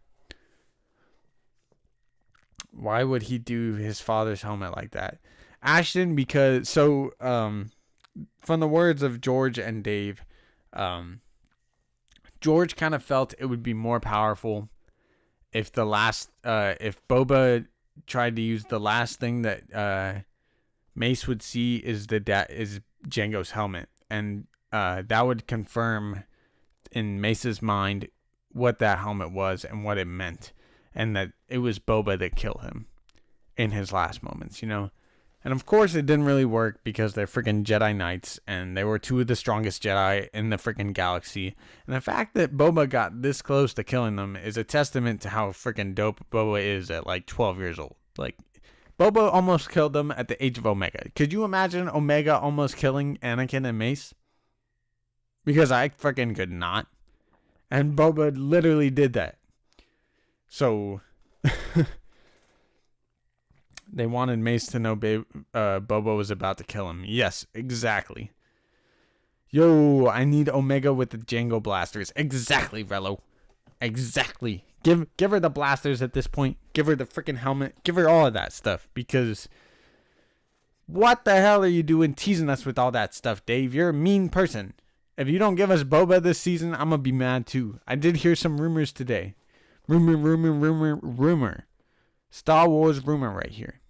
[SPEAKER 1] Why would he do his father's helmet like that? Ashton, because from the words of George and Dave, George kind of felt it would be more powerful if if Boba tried to use the last thing that Mace would see is Jango's helmet, and that would confirm in Mace's mind what that helmet was and what it meant, and that it was Boba that killed him in his last moments, you know. And of course it didn't really work, because they're freaking Jedi Knights, and they were two of the strongest Jedi in the freaking galaxy. And the fact that Boba got this close to killing them is a testament to how freaking dope Boba is at like 12 years old. Like, Boba almost killed them at the age of Omega. Could you imagine Omega almost killing Anakin and Mace? Because I freaking could not. And Boba literally did that. So they wanted Mace to know Boba was about to kill him. Yes, exactly. Yo, I need Omega with the Jango blasters. Exactly, Velo. Exactly. Give her the blasters at this point. Give her the freaking helmet. Give her all of that stuff. Because what the hell are you doing teasing us with all that stuff, Dave? You're a mean person. If you don't give us Boba this season, I'm going to be mad too. I did hear some rumors today. Rumor. Star Wars rumor right here.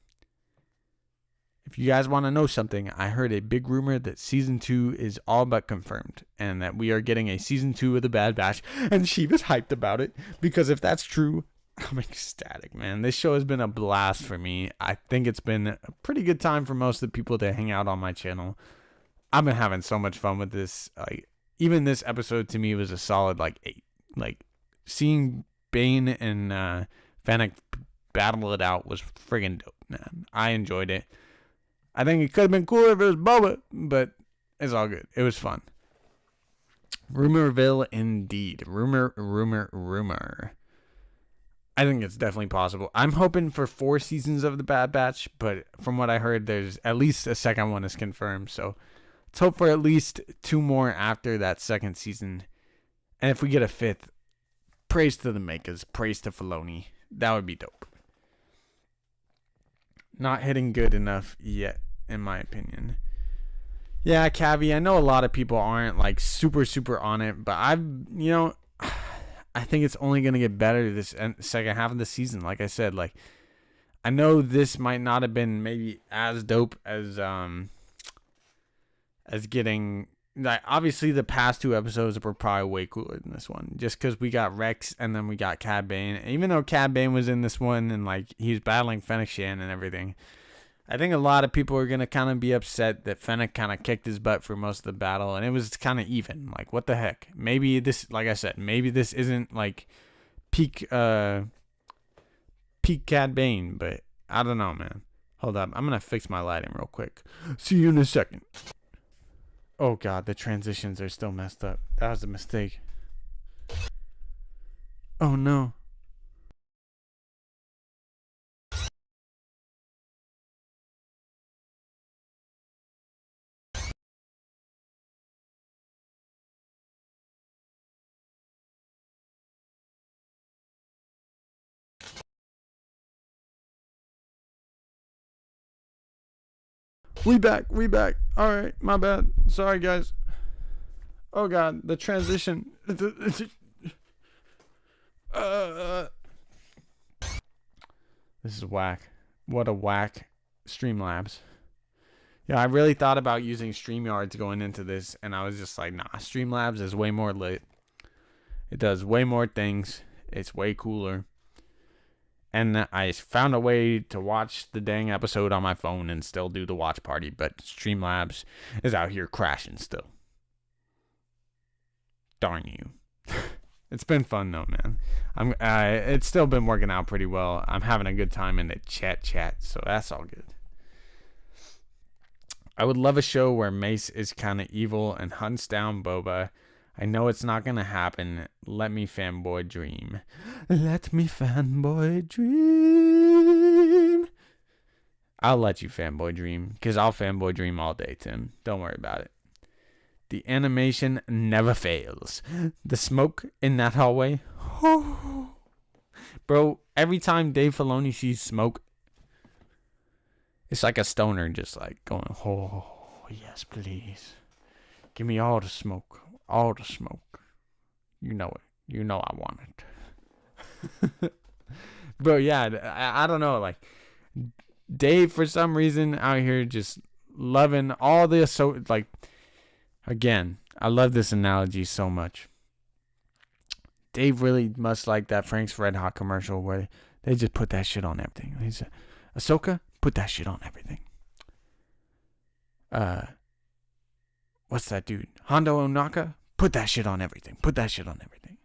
[SPEAKER 1] If you guys want to know something, I heard a big rumor that season 2 is all but confirmed, and that we are getting a season 2 of The Bad Batch, and Sheiv is hyped about it, because if that's true, I'm ecstatic, man. This show has been a blast for me. I think it's been a pretty good time for most of the people to hang out on my channel. I've been having so much fun with this. Like, even this episode to me was a solid 8. Like, seeing Bane and Fennec battle it out was friggin' dope, man. I enjoyed it. I think it could have been cooler if it was Boba, but it's all good. It was fun. Rumorville indeed. Rumor. I think it's definitely possible. I'm hoping for 4 seasons of The Bad Batch, but from what I heard, there's at least a second one is confirmed. So let's hope for at least 2 more after that second season. And if we get a 5th, praise to the makers. Praise to Filoni. That would be dope. Not hitting good enough yet, in my opinion. Yeah, Cavi, I know a lot of people aren't super on it, but I think it's only going to get better this second half of the season. Like I said, I know this might not have been maybe as dope as getting, obviously the past 2 episodes were probably way cooler than this one, just because we got Rex and then we got Cad Bane. Even though Cad Bane was in this one and he was battling Fennec Shan and everything, I think a lot of people are going to kind of be upset that Fennec kind of kicked his butt for most of the battle, and it was kind of even. What the heck? Maybe this, like I said, maybe this isn't peak Cad Bane, but I don't know, man. Hold up, I'm going to fix my lighting real quick. See you in a second. Oh god, the transitions are still messed up. That was a mistake. Oh no. We back. Alright, my bad. Sorry, guys. Oh god, the transition. This is whack. What a whack Streamlabs. Yeah, I really thought about using StreamYards going into this, and I was just like, nah, Streamlabs is way more lit. It does way more things. It's way cooler. And I found a way to watch the dang episode on my phone and still do the watch party, but Streamlabs is out here crashing still. Darn you. It's been fun though, man. It's still been working out pretty well. I'm having a good time in the chat, so that's all good. I would love a show where Mace is kind of evil and hunts down Boba. I know it's not gonna happen. Let me fanboy dream. Let me fanboy dream. I'll let you fanboy dream, because I'll fanboy dream all day, Tim. Don't worry about it. The animation never fails. The smoke in that hallway. Bro, every time Dave Filoni sees smoke, it's like a stoner just like going, oh, yes, please. Give me all the smoke. All the smoke. You know it. You know I want it. Bro, yeah, I don't know. Like, Dave, for some reason, out here just loving all this. So, like, again, I love this analogy so much. Dave really must like that Frank's Red Hot commercial where they just put that shit on everything. He said, Ahsoka, put that shit on everything. What's that dude? Hondo Onaka, put that shit on everything. Put that shit on everything.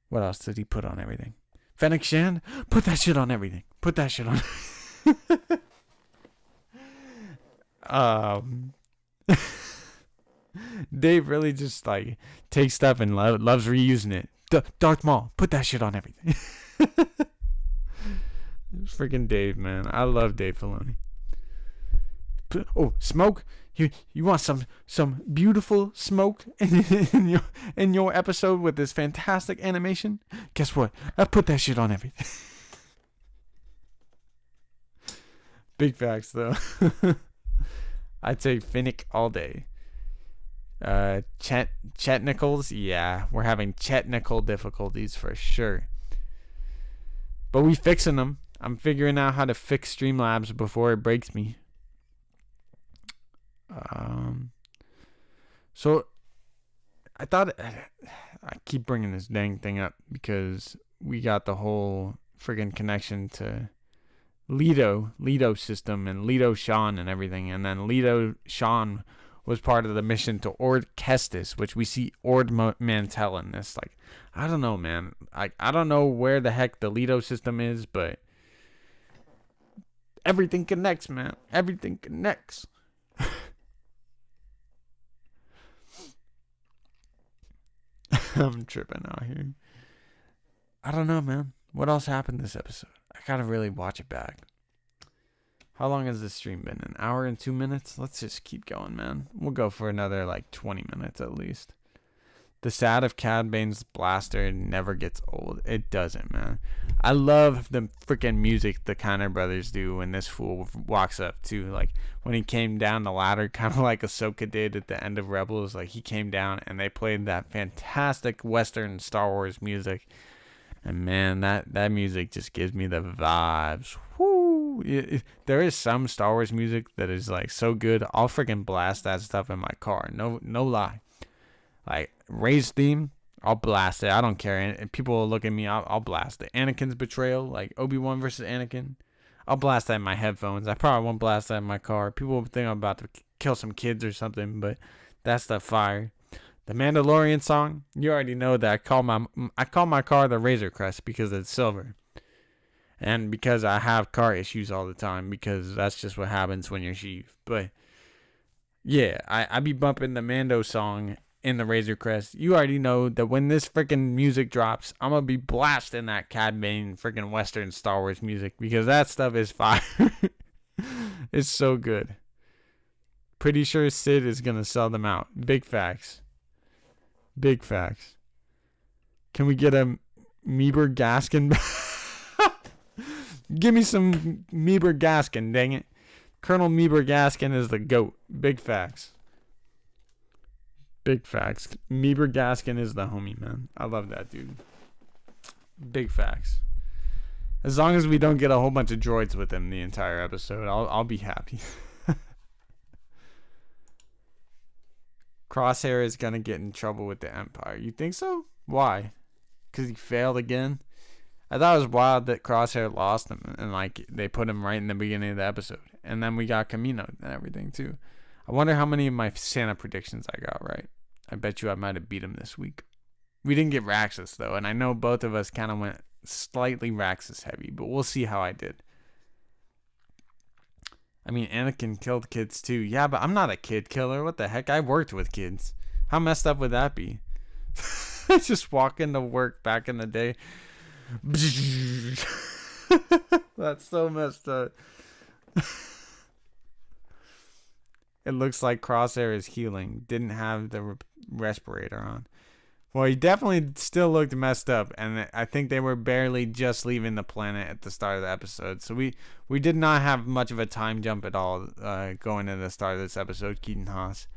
[SPEAKER 1] What else did he put on everything? Fennec Shand, put that shit on everything. Put that shit on. Dave really just like takes stuff and loves reusing it. Darth Maul, put that shit on everything. Freaking Dave, man. I love Dave Filoni. Oh, smoke. You want some beautiful smoke in your episode with this fantastic animation? Guess what? I put that shit on everything. Big facts, though. I'd say Finnick all day. Technicals, yeah, we're having technical difficulties for sure. But we fixing them. I'm figuring out how to fix Streamlabs before it breaks me. So I thought I keep bringing this dang thing up because we got the whole friggin' connection to Leto system and Leto Sean and everything, and then Leto Sean was part of the mission to Ord Kestis, which we see Ord Mantell in this. Like, I don't know, man. I don't know where the heck the Leto system is, but everything connects, man. Everything connects. I'm tripping out here. I don't know, man. What else happened this episode? I gotta really watch it back. How long has this stream been? An hour and 2 minutes? Let's just keep going, man. We'll go for another, 20 minutes at least. The sound of Cad Bane's blaster never gets old. It doesn't, man. I love the freaking music the Conner brothers do when this fool walks up, too. Like, when he came down the ladder, kind of like Ahsoka did at the end of Rebels. Like, he came down and they played that fantastic Western Star Wars music. And, man, that music just gives me the vibes. Woo! There is some Star Wars music that is, so good. I'll freaking blast that stuff in my car. No lie. Like, Rey's theme, I'll blast it. I don't care. And people will look at me, I'll blast it. Anakin's betrayal, like Obi-Wan versus Anakin, I'll blast that in my headphones. I probably won't blast that in my car. People will think I'm about to kill some kids or something, but that's the fire. The Mandalorian song, you already know that I call my car the Razor Crest because it's silver. And because I have car issues all the time, because that's just what happens when you're Sheiv. But yeah, I be bumping the Mando song in the Razor Crest. You already know that when this freaking music drops, I'm gonna be blasting that Cad Bane freaking Western Star Wars music because that stuff is fire. It's so good. Pretty sure Sid is gonna sell them out. Big facts. Big facts. Can we get a Meeber Gaskin? Give me some Meeber Gaskin, dang it. Colonel Meeber Gaskin is the GOAT. Big facts. Big facts. Meeber Gaskin is the homie, man. I love that dude. Big facts. As long as we don't get a whole bunch of droids with him the entire episode, I'll be happy. Crosshair is gonna get in trouble with the Empire. You think so? Why? Because he failed again? I thought it was wild that Crosshair lost him and they put him right in the beginning of the episode. And then we got Camino and everything too. I wonder how many of my Santa predictions I got right. I bet you I might have beat him this week. We didn't get Raxus though, and I know both of us kind of went slightly Raxus heavy, but we'll see how I did. I mean, Anakin killed kids too. Yeah, but I'm not a kid killer. What the heck? I worked with kids. How messed up would that be? Just walking to work back in the day. That's so messed up. It looks like Crosshair is healing. Didn't have the respirator on. Well, he definitely still looked messed up, and I think they were barely just leaving the planet at the start of the episode. So we did not have much of a time jump at all going into the start of this episode, Keaton Haas.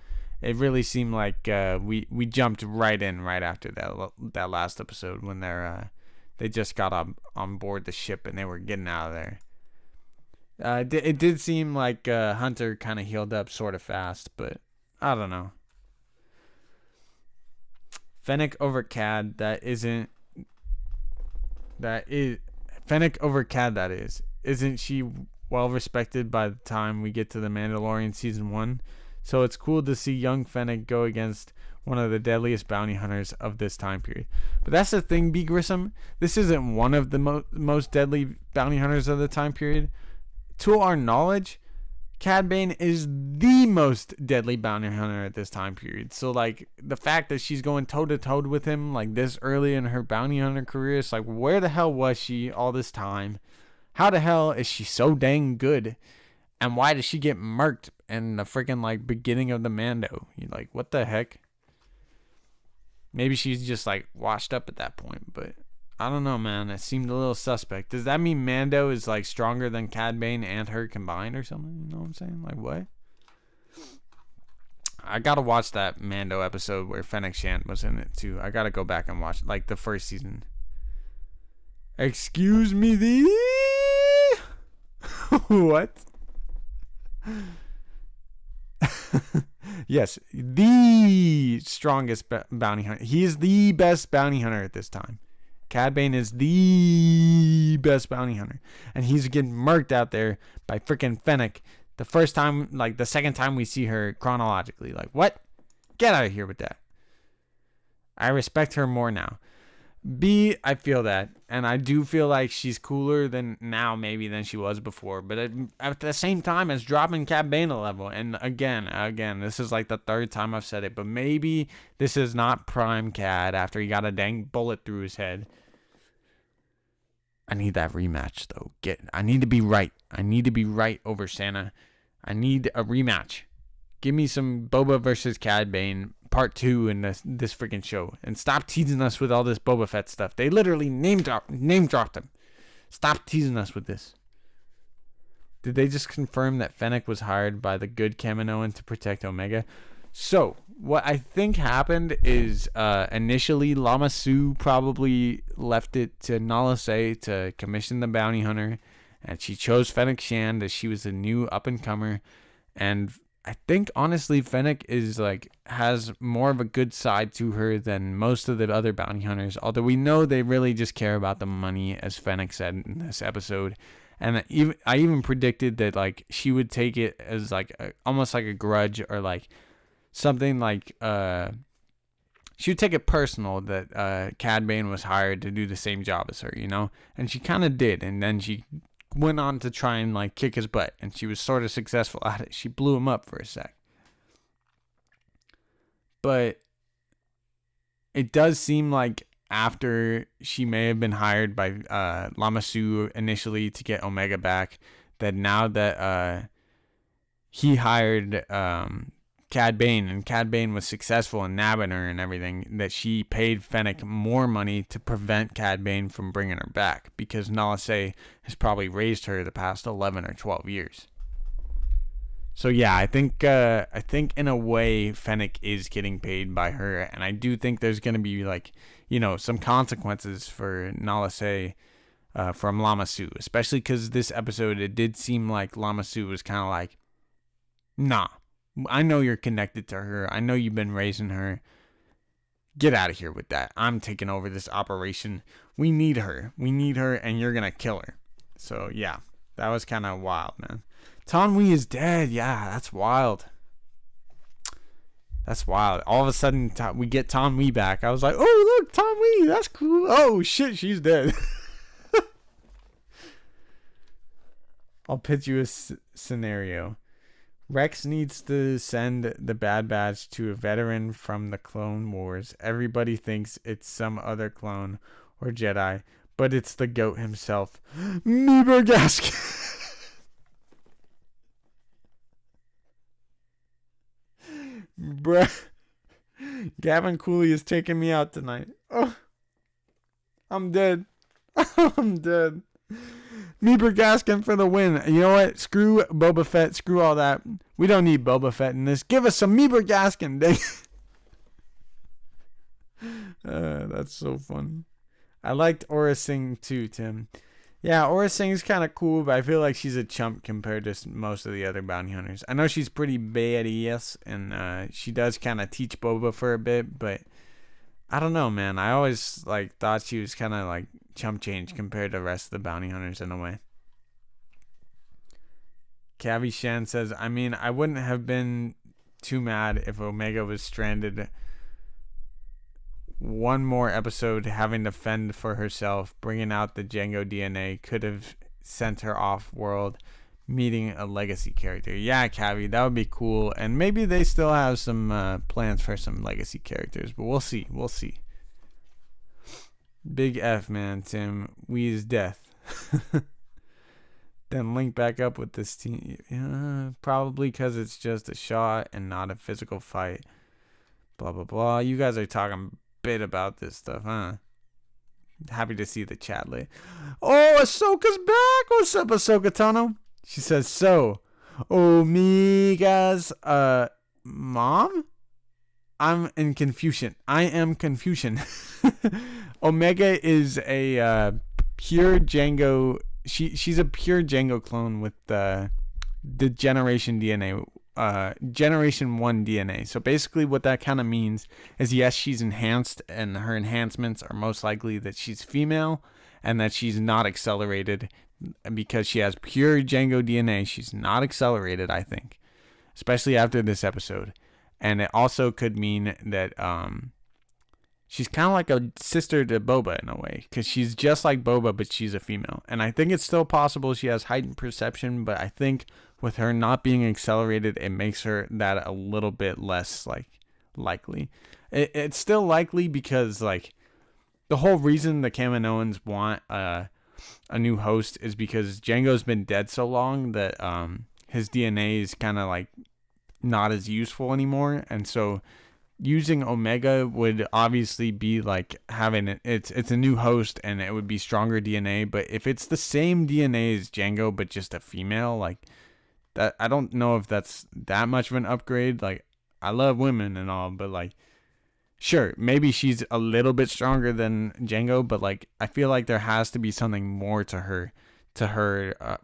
[SPEAKER 1] It really seemed like we jumped right in right after that last episode when they just got on board the ship and they were getting out of there. It did seem like Hunter kind of healed up sort of fast, but I don't know. Fennec over Cad, Fennec over Cad, that is. Isn't she well respected by the time we get to The Mandalorian Season 1? So it's cool to see young Fennec go against one of the deadliest bounty hunters of this time period. But that's the thing, B. Grissom. This isn't one of the most deadly bounty hunters of the time period. To our knowledge, Cad Bane is the most deadly bounty hunter at this time period. So, like, the fact that she's going toe-to-toe with him, like, this early in her bounty hunter career, it's like, where the hell was she all this time? How the hell is she so dang good? And why did she get murked in the freaking, like, beginning of the Mando? You're like, what the heck? Maybe she's just, like, washed up at that point, but I don't know, man. It seemed a little suspect. Does that mean Mando is, like, stronger than Cad Bane and her combined or something? You know what I'm saying? Like, what? I gotta watch that Mando episode where Fennec Shand was in it, too. I gotta go back and watch, like, the first season. Excuse me, what? Yes, the strongest bounty hunter. He is the best bounty hunter at this time. Cad Bane is the best bounty hunter, and he's getting murked out there by freaking Fennec. The first time, like the second time we see her chronologically, like, what? Get out of here with that. I respect her more now. B, I feel that, and I do feel like she's cooler than maybe than she was before, but at the same time, it's dropping Cad Bane a level. And again, this is like the third time I've said it, but maybe this is not prime Cad after he got a dang bullet through his head. I need that rematch though. I need to be right. I need to be right over Santa. I need a rematch. Give me some Boba versus Cad Bane part 2 in this freaking show, and stop teasing us with all this Boba Fett stuff. They literally name dropped him. Stop teasing us with this. Did they just confirm that Fennec was hired by the good Kaminoan to protect Omega? So what I think happened is initially Lama Su probably left it to Nala Se to commission the bounty hunter, and she chose Fennec Shand as she was a new up and comer. And I think honestly Fennec has more of a good side to her than most of the other bounty hunters, although we know they really just care about the money, as Fennec said in this episode. And I even predicted that like she would take it as like almost like a grudge, or like something like she would take it personal that Cad Bane was hired to do the same job as her, you know? And she kind of did, and then she went on to try and like kick his butt, and she was sort of successful at it. She blew him up for a sec. But it does seem like after she may have been hired by Lama Su initially to get Omega back, that now that he hired Cad Bane, and Cad Bane was successful in nabbing her and everything, that she paid Fennec more money to prevent Cad Bane from bringing her back, because Nala Se has probably raised her the past 11 or 12 years. So yeah, I think in a way Fennec is getting paid by her, and I do think there's going to be like, you know, some consequences for Nala Se from Lama Su, especially because this episode it did seem like Lama Su was kind of like, nah, I know you're connected to her. I know you've been raising her. Get out of here with that. I'm taking over this operation. We need her. And you're going to kill her. So, yeah. That was kind of wild, man. Taun We is dead. Yeah, that's wild. That's wild. All of a sudden, we get Taun We back. I was like, oh, look, Taun We. That's cool. Oh, shit, she's dead. I'll pitch you a scenario. Rex needs to send the Bad Batch to a veteran from the Clone Wars. Everybody thinks it's some other clone or Jedi, but it's the GOAT himself. Meeber Gaskin. Bruh. Gavin Cooley is taking me out tonight. Oh, I'm dead. I'm dead. Meeber Gaskin for the win. You know what? Screw Boba Fett. Screw all that. We don't need Boba Fett in this. Give us some Meeber Gaskin. That's so funny. I liked Aura Singh too, Tim. Yeah, Aura Singh's kind of cool, but I feel like she's a chump compared to most of the other bounty hunters. I know she's pretty badass, and she does kind of teach Boba for a bit, but I don't know, man. I always thought she was kind of like chump change compared to the rest of the bounty hunters in a way. Cavi Shan says, I mean, I wouldn't have been too mad if Omega was stranded one more episode having to fend for herself. Bringing out the Jango DNA could have sent her off world, meeting a legacy character. Yeah, Cavi, that would be cool. And maybe they still have some plans for some legacy characters, but we'll see. We'll see. Big F, man, Tim. We is death. Then link back up with this team. Probably because it's just a shot and not a physical fight. Blah, blah, blah. You guys are talking bit about this stuff, huh? Happy to see the chat late. Oh, Ahsoka's back. What's up, Ahsoka Tano? She says, so, Omega's, mom? I'm in confusion. I am Confucian. Omega is a pure Jango. She's a pure Jango clone with the generation DNA, generation 1 DNA. So basically what that kind of means is, yes, she's enhanced, and her enhancements are most likely that she's female and that she's not accelerated because she has pure Jango DNA. She's not accelerated, I think, especially after this episode. And it also could mean that she's kind of like a sister to Boba in a way, because she's just like Boba, but she's a female. And I think it's still possible she has heightened perception, but I think with her not being accelerated, it makes her that a little bit less likely. It's still likely because the whole reason the Kaminoans want a new host is because Jango's been dead so long that his DNA is kind of not as useful anymore, and so using Omega would obviously be having it's a new host, and it would be stronger DNA. But if it's the same DNA as Jango but just a female, that, I don't know if that's that much of an upgrade. I love women and all, but sure, maybe she's a little bit stronger than Jango, but I feel like there has to be something more to her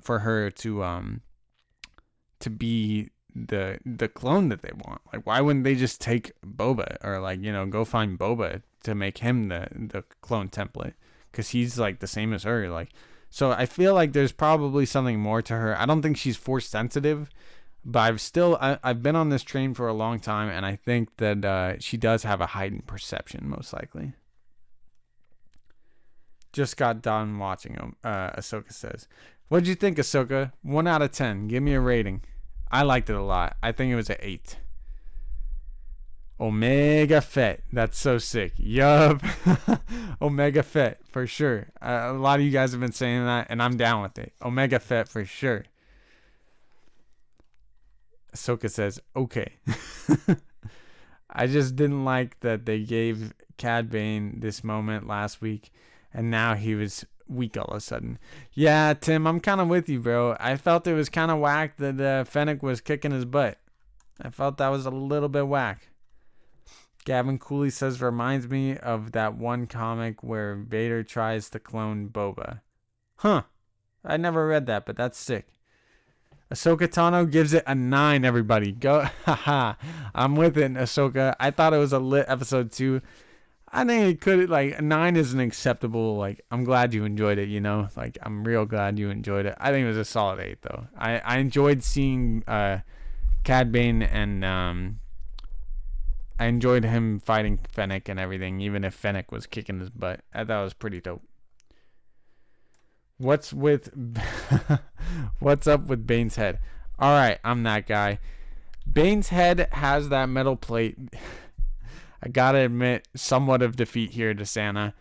[SPEAKER 1] for her to be the clone that they want. Why wouldn't they just take Boba, or go find Boba to make him the clone template, because he's the same as her. So I feel like there's probably something more to her. I don't think she's force sensitive, but I've been on this train for a long time, and I think that she does have a heightened perception, most likely. Just got done watching Ahsoka says. What'd you think, Ahsoka? 1 out of 10. Give me a rating. I liked it a lot. I think it was an 8. Omega Fett. That's so sick. Yup. Omega Fett, for sure. A lot of you guys have been saying that, and I'm down with it. Omega Fett, for sure. Ahsoka says, okay. I just didn't like that they gave Cad Bane this moment last week, and now he was weak all of a sudden. Yeah, Tim, I'm kind of with you, bro. I felt it was kind of whack that Fennec was kicking his butt. I felt that was a little bit whack. Gavin Cooley says, reminds me of that one comic where Vader tries to clone Boba. Huh. I never read that, but that's sick. Ahsoka Tano gives it a 9, everybody. Go. Haha. I'm with it, Ahsoka. I thought it was a lit episode too. I think it could, a 9 is an acceptable, I'm glad you enjoyed it, I'm real glad you enjoyed it. I think it was a solid 8, though. I enjoyed seeing Cad Bane, and I enjoyed him fighting Fennec and everything, even if Fennec was kicking his butt. I thought it was pretty dope. What's up with Bane's head? All right, I'm that guy. Bane's head has that metal plate. I gotta admit, somewhat of defeat here to Santa.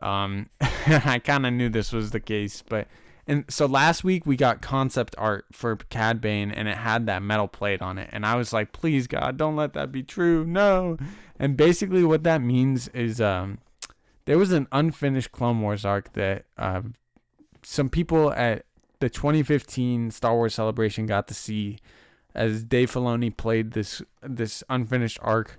[SPEAKER 1] I kind of knew this was the case, but and so last week we got concept art for Cad Bane, and it had that metal plate on it, and I was like, please God, don't let that be true, no. And basically, what that means is there was an unfinished Clone Wars arc that some people at the 2015 Star Wars Celebration got to see as Dave Filoni played this unfinished arc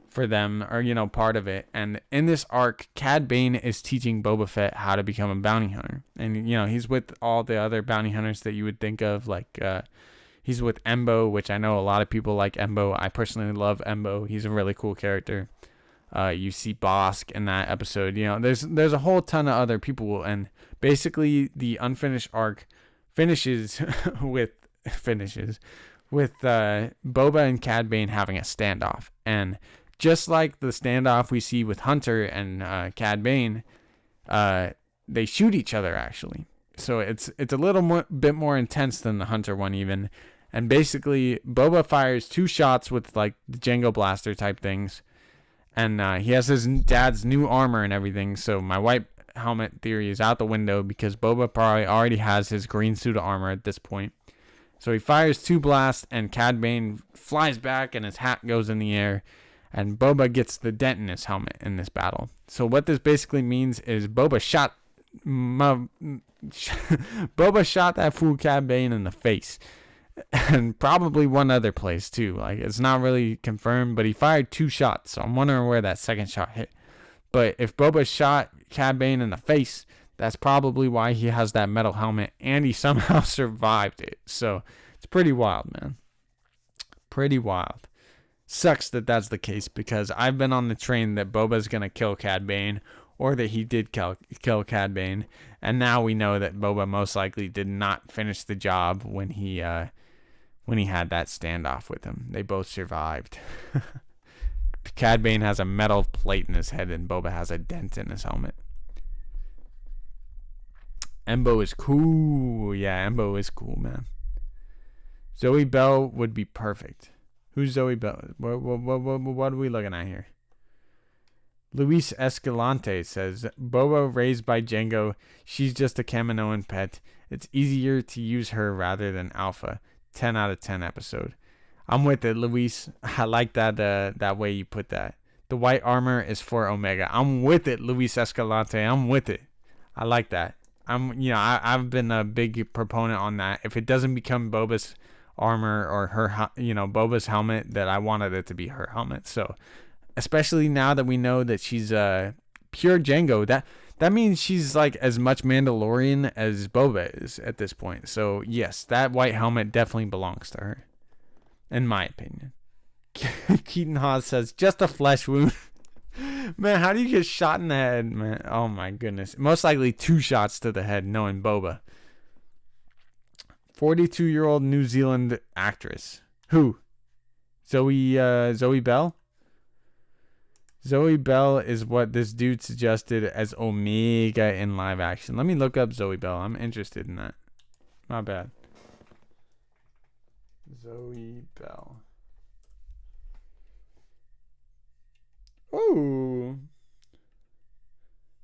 [SPEAKER 1] for them, or part of it. And in this arc, Cad Bane is teaching Boba Fett how to become a bounty hunter, and he's with all the other bounty hunters that you would think of, like he's with Embo, which I know a lot of people like Embo. I personally love Embo. He's a really cool character. You see Bosk in that episode. There's a whole ton of other people, and basically the unfinished arc finishes with Boba and Cad Bane having a standoff. And just like the standoff we see with Hunter and Cad Bane, they shoot each other actually. So it's a little bit more intense than the Hunter one even. And basically, Boba fires 2 shots with like the Jango blaster type things, and he has his dad's new armor and everything. So my white helmet theory is out the window because Boba probably already has his green suit of armor at this point. So he fires 2 blasts, and Cad Bane flies back, and his hat goes in the air. And Boba gets the dent in his helmet in this battle. So what this basically means is Boba shot that fool Cad Bane in the face, and probably one other place too. Like, it's not really confirmed, but he fired 2 shots. So I'm wondering where that second shot hit. But if Boba shot Cad Bane in the face, that's probably why he has that metal helmet, and he somehow survived it. So it's pretty wild, man. Pretty wild. Sucks that that's the case, because I've been on the train that Boba's going to kill Cad Bane, or that he did kill Cad Bane, and now we know that Boba most likely did not finish the job when he had that standoff with him. They both survived. Cad Bane has a metal plate in his head, and Boba has a dent in his helmet. Embo is cool. Yeah, Embo is cool, man. Zoe Bell would be perfect. Who's Zoe Bell? What are we looking at here? Luis Escalante says, Boba raised by Jango. She's just a Kaminoan pet. It's easier to use her rather than Alpha. 10 out of 10 episode. I'm with it, Luis. I like that way you put that. The white armor is for Omega. I'm with it, Luis Escalante. I'm with it. I like that. I've been a big proponent on that. If it doesn't become Boba's armor or her, Boba's helmet, that I wanted it to be her helmet. So, especially now that we know that she's pure Jango, that means she's like as much Mandalorian as Boba is at this point. So yes, that white helmet definitely belongs to her, in my opinion. Keaton Haas says, just a flesh wound. Man, how do you get shot in the head, man? Oh my goodness. Most likely 2 shots to the head, knowing Boba. 42-year-old New Zealand actress. Who? Zoe Bell? Zoe Bell is what this dude suggested as Omega in live action. Let me look up Zoe Bell. I'm interested in that. Not bad. Zoe Bell. Oh,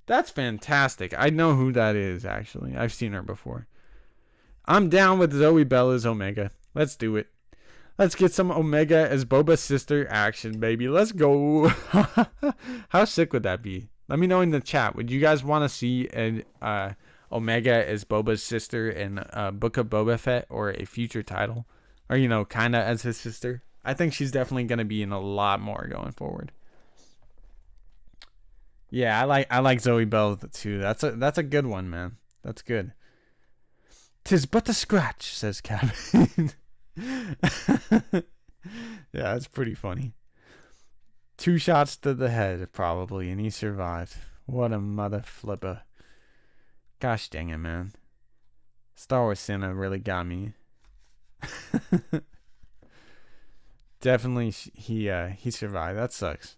[SPEAKER 1] that's fantastic. I know who that is, actually. I've seen her before. I'm down with Zoe Bell as Omega. Let's do it. Let's get some Omega as Boba's sister action, baby. Let's go. How sick would that be? Let me know in the chat. Would you guys want to see an Omega as Boba's sister in Book of Boba Fett, or a future title? Or, kind of as his sister? I think she's definitely going to be in a lot more going forward. Yeah, I like Zoe Bell too. That's a good one, man. That's good. 'Tis but a scratch, says Kevin. Yeah, that's pretty funny. 2 shots to the head, probably, and he survived. What a mother flipper. Gosh dang it, man. Star Wars Santa really got me. Definitely, he survived. That sucks.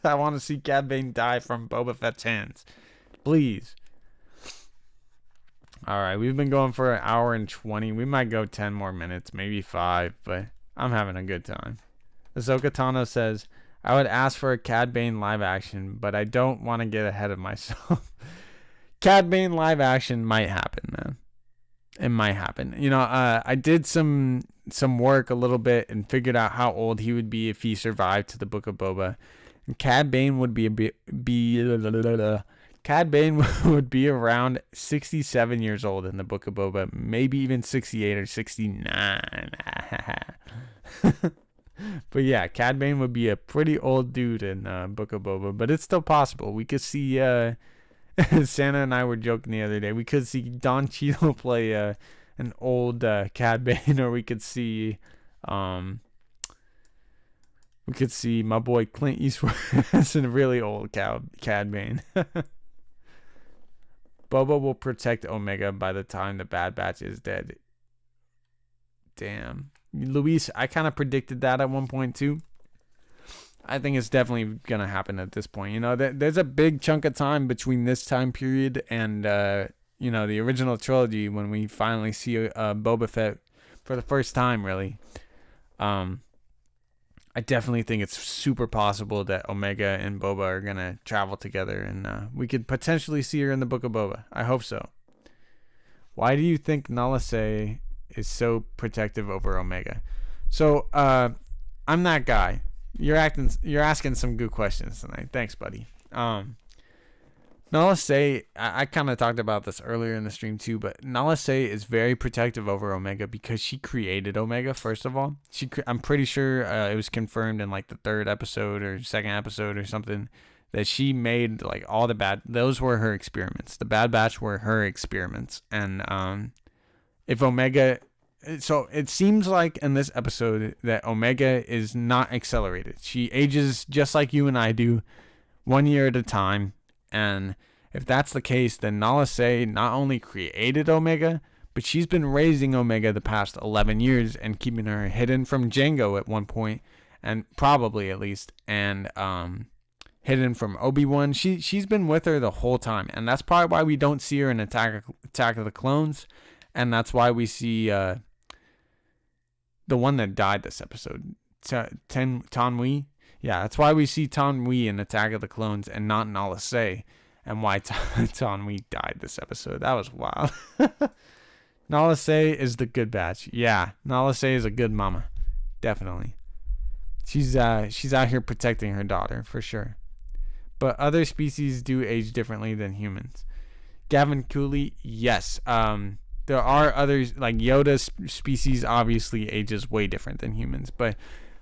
[SPEAKER 1] I want to see Cad Bane die from Boba Fett's hands. Please. All right, we've been going for an hour and 20. We might go 10 more minutes, maybe 5, but I'm having a good time. Ahsoka Tano says, I would ask for a Cad Bane live action, but I don't want to get ahead of myself. Cad Bane live action might happen, man. It might happen. You know, I did some work a little bit and figured out how old he would be if he survived to the Book of Boba. And Cad Bane would Cad Bane would be around 67 years old in the Book of Boba, maybe even 68 or 69. But yeah, Cad Bane would be a pretty old dude in Book of Boba, but it's still possible. We could see Santa and I were joking the other day. We could see Don Cheadle play an old Cad Bane, or we could see my boy Clint Eastwood as a really old Cad Bane. Boba will protect Omega by the time the Bad Batch is dead. Damn. Luis, I kind of predicted that at one point too. I think it's definitely going to happen at this point. You know, there's a big chunk of time between this time period and, you know, the original trilogy when we finally see Boba Fett for the first time, really. I definitely think it's super possible that Omega and Boba are going to travel together, and we could potentially see her in the Book of Boba. I hope so. Why do you think Nala Se is so protective over Omega? So, I'm that guy. You're asking some good questions tonight. Thanks, buddy. Nala Se, I kind of talked about this earlier in the stream too, but Nala Se is very protective over Omega because she created Omega, first of all. I'm pretty sure it was confirmed in like the 3rd episode or 2nd episode or something that she made like all those were her experiments. The Bad Batch were her experiments. And if Omega... So it seems like in this episode that Omega is not accelerated. She ages just like you and I do, 1 year at a time. And if that's the case, then Nala Se not only created Omega, but she's been raising Omega the past 11 years and keeping her hidden from Jango at one point, and probably at least, and hidden from Obi-Wan. She's been with her the whole time, and that's probably why we don't see her in Attack of the Clones, and that's why we see the one that died this episode, Tan Wee. Yeah, that's why we see Tan Wee in Attack of the Clones and not Nala Se, and why Tan Wee died this episode. That was wild. Nala Se is the good batch. Yeah, Nala Se is a good mama. Definitely. She's out here protecting her daughter, for sure. But other species do age differently than humans. Gavin Cooley, yes. There are others, like Yoda's species obviously ages way different than humans, but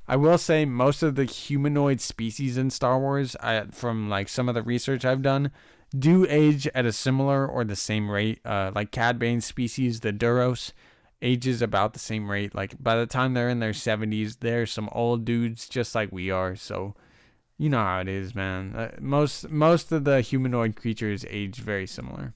[SPEAKER 1] I will say most of the humanoid species in Star Wars, from like some of the research I've done, do age at a similar or the same rate. Like Cad Bane's species, the Duros, ages about the same rate. Like by the time they're in their 70s, they're some old dudes just like we are. So you know how it is, man. Most of the humanoid creatures age very similar.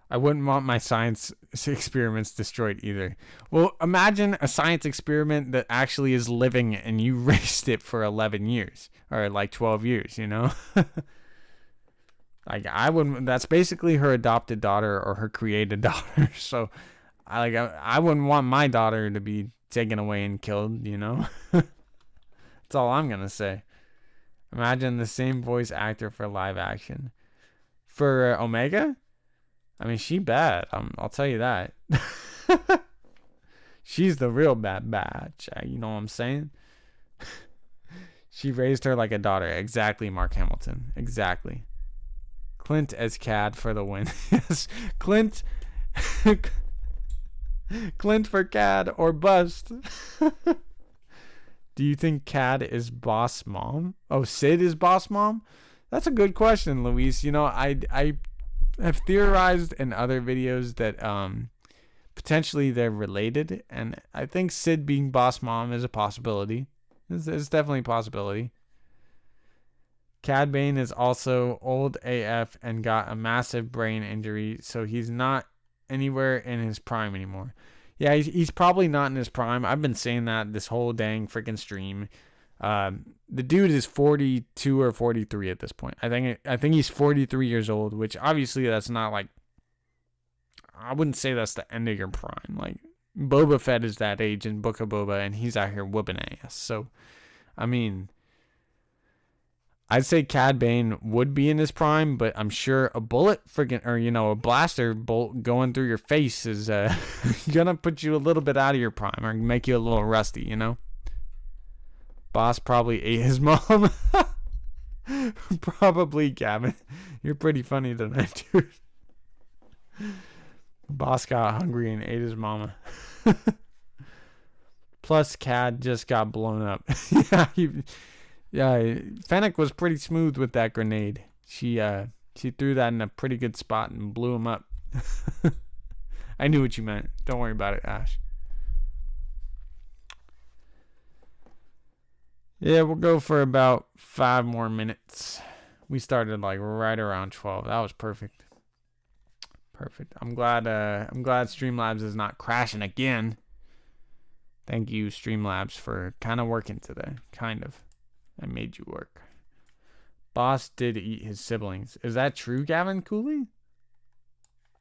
[SPEAKER 1] I wouldn't want my science experiments destroyed either. Well, imagine a science experiment that actually is living and you raised it for 11 years or like 12 years, you know? Like I wouldn't, that's basically her adopted daughter or her created daughter. So I wouldn't want my daughter to be taken away and killed, you know? That's all I'm going to say. Imagine the same voice actor for live action. For Omega? I mean, she bad. I'll tell you that. She's the real bad batch. You know what I'm saying? She raised her like a daughter. Exactly, Mark Hamilton. Exactly. Clint as Cad for the win. Yes, Clint. Clint for Cad or bust. Do you think Cad is boss mom? Oh, Sid is boss mom? That's a good question, Luis. You know, I have theorized in other videos that potentially they're related, and I think Sid being boss mom is a possibility. It's definitely a possibility. Cad Bane is also old AF and got a massive brain injury, so he's not anywhere in his prime anymore. Yeah, he's probably not in his prime. I've been saying that this whole dang freaking stream. The dude is 42 or 43 at this point. I think he's 43 years old, which obviously that's not like I wouldn't say that's the end of your prime. Like, Boba Fett is that age in Book of Boba, and he's out here whooping ass. So, I mean, I'd say Cad Bane would be in his prime, but I'm sure a bullet a blaster bolt going through your face is gonna put you a little bit out of your prime or make you a little rusty, Boss probably ate his mom. Probably, Gavin. You're pretty funny tonight, dude. Boss got hungry and ate his mama. Plus, Cad just got blown up. Fennec was pretty smooth with that grenade. She threw that in a pretty good spot and blew him up. I knew what you meant. Don't worry about it, Ash. Yeah, we'll go for about 5 more minutes. We started like right around 12. That was perfect. Perfect. I'm glad Streamlabs is not crashing again. Thank you, Streamlabs, for kind of working today. Kind of. I made you work. Boss did eat his siblings. Is that true, Gavin Cooley?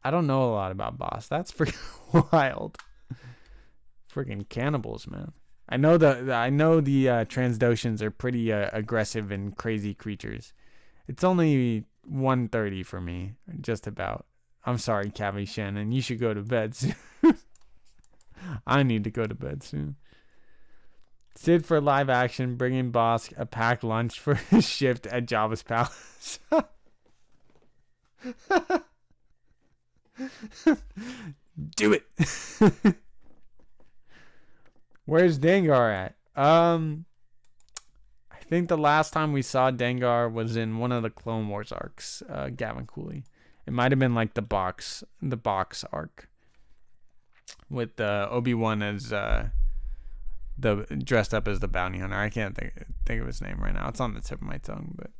[SPEAKER 1] I don't know a lot about Boss. That's freaking wild. Freaking cannibals, man. I know the Transdoshans are pretty aggressive and crazy creatures. It's only 1:30 for me, just about. I'm sorry, Cavi Shannon. You should go to bed soon. I need to go to bed soon. Sid for live action, bringing Bosk a packed lunch for his shift at Jabba's palace. Do it. Where's Dengar at? I think the last time we saw Dengar was in one of the Clone Wars arcs, Gavin Cooley. It might have been like the box arc with Obi-Wan as the dressed up as the bounty hunter. I can't think of his name right now. It's on the tip of my tongue. But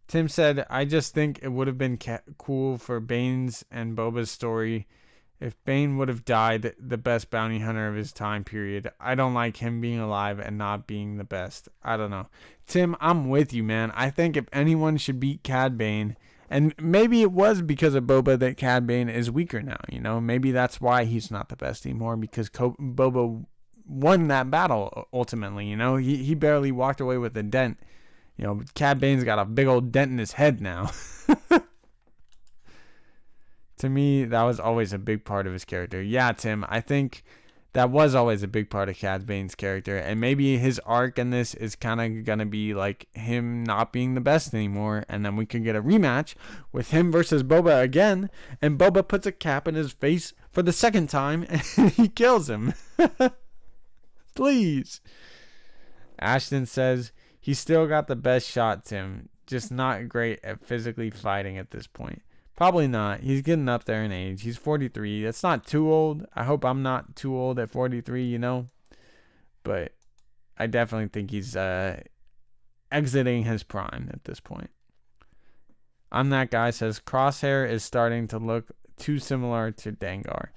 [SPEAKER 1] Tim said, I just think it would have been cool for Bane's and Boba's story if Bane would have died the best bounty hunter of his time period. I don't like him being alive and not being the best. I don't know. Tim, I'm with you, man. I think if anyone should beat Cad Bane, and maybe it was because of Boba that Cad Bane is weaker now, Maybe that's why he's not the best anymore, because Boba won that battle ultimately, He barely walked away with a dent. Cad Bane's got a big old dent in his head now. To me, that was always a big part of his character. Yeah, Tim, I think that was always a big part of Cad Bane's character. And maybe his arc in this is kind of going to be like him not being the best anymore. And then we could get a rematch with him versus Boba again. And Boba puts a cap in his face for the second time and he kills him. Please. Ashton says, he's still got the best shot, Tim. Just not great at physically fighting at this point. Probably not. He's getting up there in age. He's 43. That's not too old. I hope I'm not too old at 43, But I definitely think he's exiting his prime at this point. I'm that guy says Crosshair is starting to look too similar to Dengar.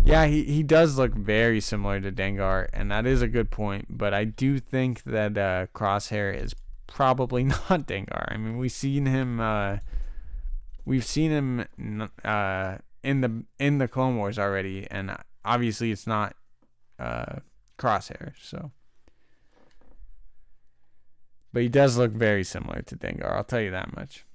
[SPEAKER 1] Yeah, he does look very similar to Dengar, and that is a good point. But I do think that Crosshair is probably not Dengar. I mean, we've seen him in the Clone Wars already, and obviously it's not Crosshair. So, but he does look very similar to Dengar. I'll tell you that much.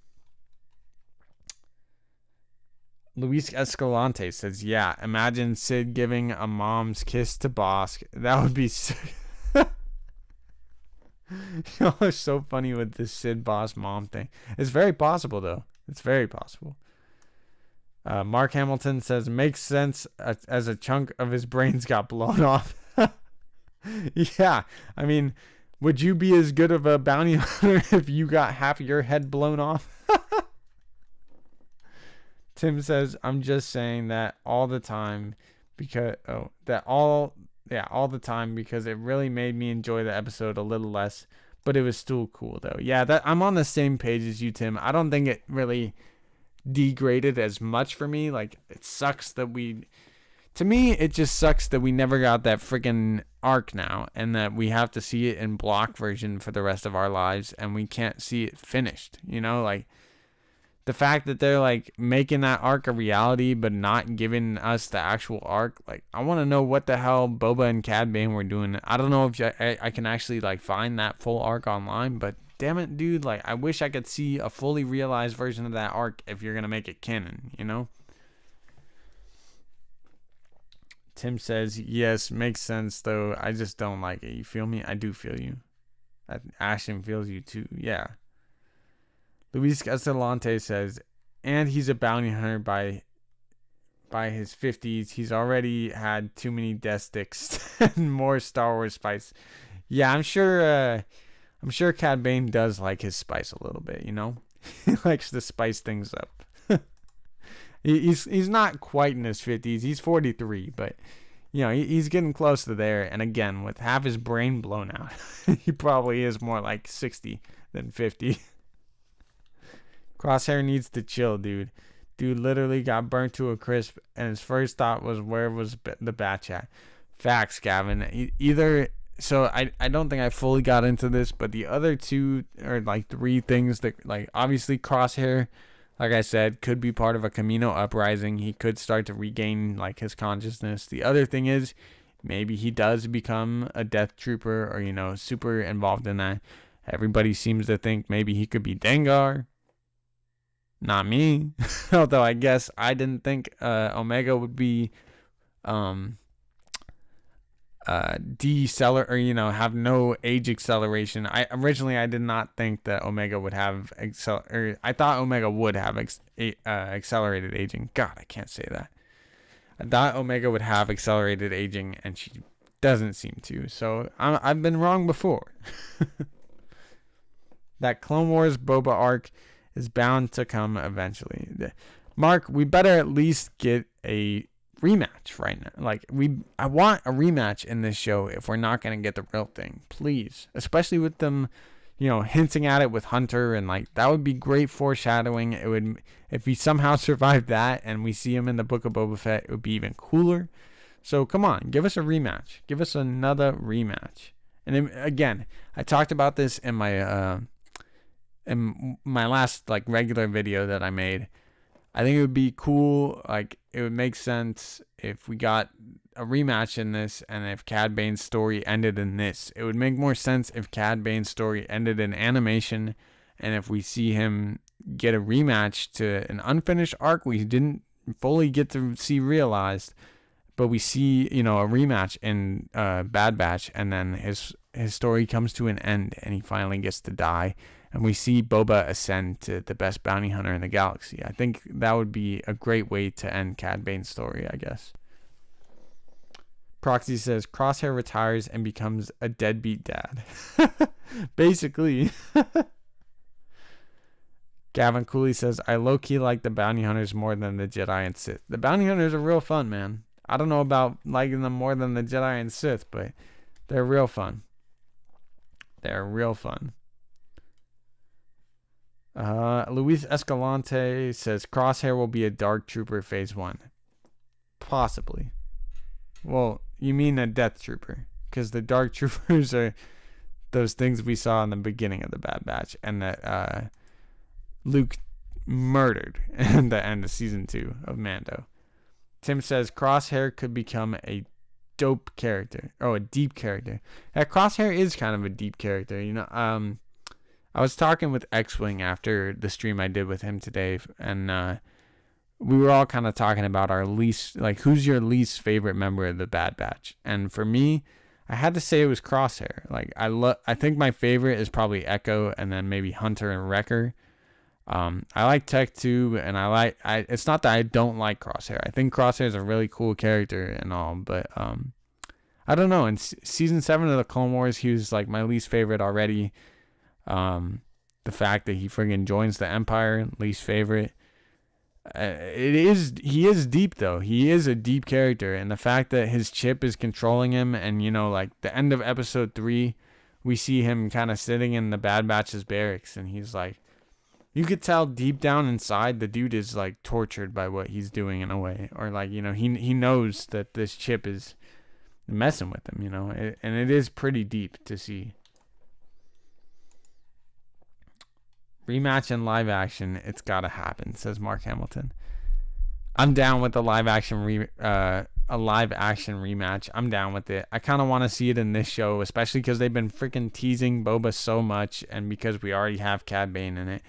[SPEAKER 1] Luis Escalante says, yeah, imagine Sid giving a mom's kiss to Bosk. That would be sick. Y'all are so funny with this Sid Boss mom thing. It's very possible, though. It's very possible. Mark Hamilton says, makes sense as a chunk of his brains got blown off. Yeah, I mean, would you be as good of a bounty hunter if you got half of your head blown off? Tim says, I'm just saying that all the time because all the time because it really made me enjoy the episode a little less, but it was still cool though. Yeah, I'm on the same page as you, Tim. I don't think it really degraded as much for me. Like, it sucks that to me, it just sucks that we never got that freaking arc now, and that we have to see it in block version for the rest of our lives, and we can't see it finished, like, the fact that they're like making that arc a reality but not giving us the actual arc, like I want to know what the hell Boba and Cad Bane were doing. I don't know if I can actually like find that full arc online, but damn it, dude, like I wish I could see a fully realized version of that arc if you're gonna make it canon, you know. Tim says, yes, makes sense though, I just don't like it. You feel me? I do feel you. Ashton feels you too. Yeah. Luis Escalante says, and he's a bounty hunter by his 50s. He's already had too many death sticks and more Star Wars spice. Yeah, I'm sure Cad Bane does like his spice a little bit, you know? He likes to spice things up. he's not quite in his 50s. He's 43, but you know, he's getting close to there. And again, with half his brain blown out, he probably is more like 60 than 50. Crosshair needs to chill, dude. Dude literally got burnt to a crisp, and his first thought was, where was the batch at? Facts, Gavin. So I don't think I fully got into this, but the other two or like three things that, like, obviously Crosshair, like I said, could be part of a Camino uprising. He could start to regain like his consciousness. The other thing is maybe he does become a death trooper, or, you know, super involved in that. Everybody seems to think maybe he could be Dengar. Not me. Although I guess I didn't think Omega would be deceler, or, you know, have no age acceleration. I did not think that Omega would have I thought Omega would have accelerated aging. God, I can't say that. I thought Omega would have accelerated aging, and she doesn't seem to. So I've been wrong before. That Clone Wars Boba arc is bound to come eventually. Mark, we better at least get a rematch right now. Like, I want a rematch in this show if we're not going to get the real thing. Please. Especially with them, you know, hinting at it with Hunter, and like that would be great foreshadowing. It would, if we somehow survive that and we see him in the Book of Boba Fett, it would be even cooler. So come on, give us a rematch. Give us another rematch. And then, again, I talked about this in my last like regular video that I made. I think it would be cool, like it would make sense if we got a rematch in this, and if Cad Bane's story ended in this. It would make more sense if Cad Bane's story ended in animation, and if we see him get a rematch to an unfinished arc we didn't fully get to see realized, but we see, you know, a rematch in Bad Batch, and then his story comes to an end and he finally gets to die. And we see Boba ascend to the best bounty hunter in the galaxy. I think that would be a great way to end Cad Bane's story, I guess. Proxy says, Crosshair retires and becomes a deadbeat dad. Basically. Gavin Cooley says, I low-key like the bounty hunters more than the Jedi and Sith. The bounty hunters are real fun, man. I don't know about liking them more than the Jedi and Sith, but they're real fun. They're real fun. Luis Escalante says Crosshair will be a Dark Trooper phase 1. Possibly. Well, you mean a Death Trooper, because the Dark Troopers are those things we saw in the beginning of the Bad Batch, and that Luke murdered in the end of season 2 of Mando. Tim says Crosshair could become a dope character. Oh, a deep character. Crosshair is kind of a deep character, you know. I was talking with X-Wing after the stream I did with him today, and we were all kind of talking about our least, like, who's your least favorite member of the Bad Batch? And for me, I had to say it was Crosshair. Like, I think my favorite is probably Echo, and then maybe Hunter and Wrecker. I like Tech too, and it's not that I don't like Crosshair. I think Crosshair is a really cool character and all, but I don't know. In season 7 of the Clone Wars, he was like my least favorite already. The fact that he friggin' joins the Empire, least favorite. He is deep though. He is a deep character, and the fact that his chip is controlling him, and, you know, like the end of episode 3, we see him kind of sitting in the Bad Batch's barracks, and he's like, you could tell deep down inside the dude is like tortured by what he's doing in a way, or like, you know, he knows that this chip is messing with him, you know, and it is pretty deep to see. Rematch in live action. It's gotta happen, says Mark Hamilton. I'm down with a live action rematch. I'm down with it. I kind of want to see it in this show, especially because they've been freaking teasing Boba so much, and because we already have Cad Bane in it.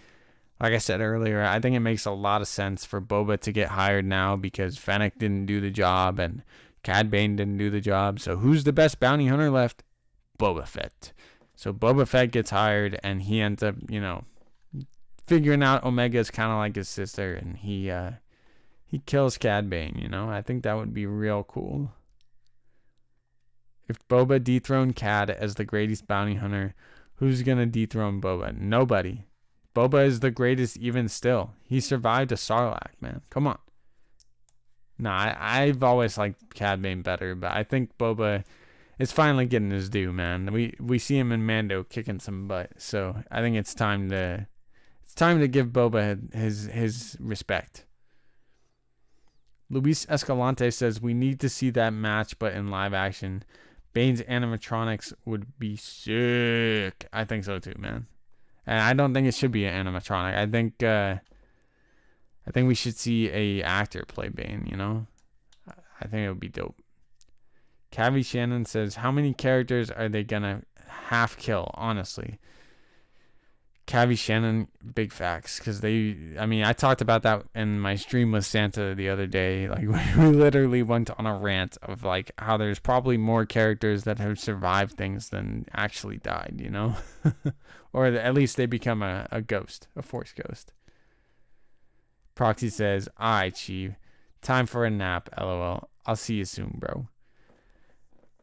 [SPEAKER 1] Like I said earlier, I think it makes a lot of sense for Boba to get hired now because Fennec didn't do the job and Cad Bane didn't do the job. So who's the best bounty hunter left? Boba Fett. So Boba Fett gets hired, and he ends up, figuring out Omega is kind of like his sister, and he kills Cad Bane, I think that would be real cool. If Boba dethroned Cad as the greatest bounty hunter, who's going to dethrone Boba? Nobody. Boba is the greatest even still. He survived a Sarlacc, man. Come on. Nah, I've always liked Cad Bane better, but I think Boba is finally getting his due, man. We see him in Mando kicking some butt, so I think it's time to give Boba his respect. Luis Escalante says we need to see that match, but in live action. Bane's animatronics would be sick. I think so too, man. And I don't think it should be an animatronic. I think we should see a actor play Bane. I think it would be dope. Cavi Shannon says, how many characters are they gonna half kill? Honestly. Cavi Shannon, big facts, because I talked about that in my stream with Santa the other day. Like, we literally went on a rant of like how there's probably more characters that have survived things than actually died, or at least they become a ghost, a force ghost. Proxy says, alright, Sheiv, time for a nap, lol. I'll see you soon, bro.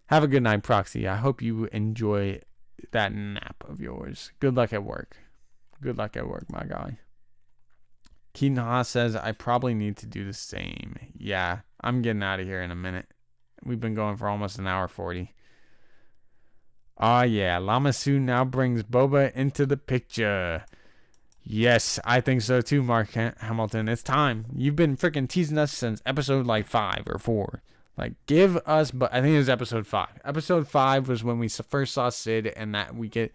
[SPEAKER 1] Have a good night, Proxy. I hope you enjoy that nap of yours. Good luck at work. Good luck at work, my guy. Keaton Haas says, I probably need to do the same. Yeah, I'm getting out of here in a minute. We've been going for almost an hour 40. Oh, yeah. Lama Su now brings Boba into the picture. Yes, I think so too, Mark Hamilton. It's time. You've been freaking teasing us since episode 5 or 4. Give us, but I think it was episode 5. Episode 5 was when we first saw Sid, and that we get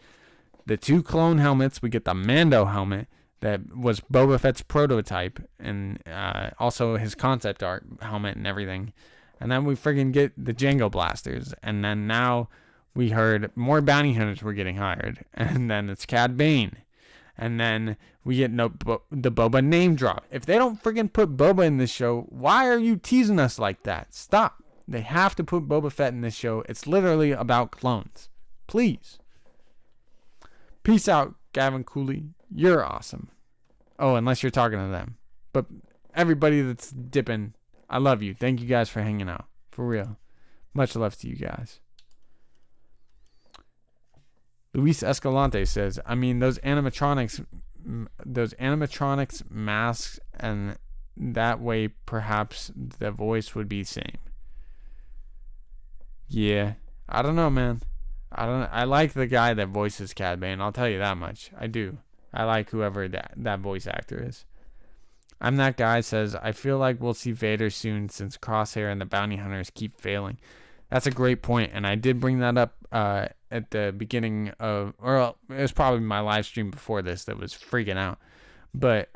[SPEAKER 1] the 2 clone helmets. We get the Mando helmet that was Boba Fett's prototype, and also his concept art helmet and everything. And then we friggin' get the Jango blasters, and then now we heard more bounty hunters were getting hired, and then it's Cad Bane. And then we get the Boba name drop. If they don't friggin' put Boba in this show, why are you teasing us like that? Stop. They have to put Boba Fett in this show. It's literally about clones. Please. Peace out, Gavin Cooley. You're awesome. Oh, unless you're talking to them. But everybody that's dipping, I love you. Thank you guys for hanging out. For real. Much love to you guys. Luis Escalante says, those animatronics masks, and that way perhaps the voice would be the same. Yeah, I don't know, man. I like the guy that voices Cad Bane, I'll tell you that much. I do. I like whoever that voice actor is. I'm that guy says, I feel like we'll see Vader soon since Crosshair and the bounty hunters keep failing. That's a great point, and I did bring that up at the beginning of, it was probably my live stream before this that was freaking out. But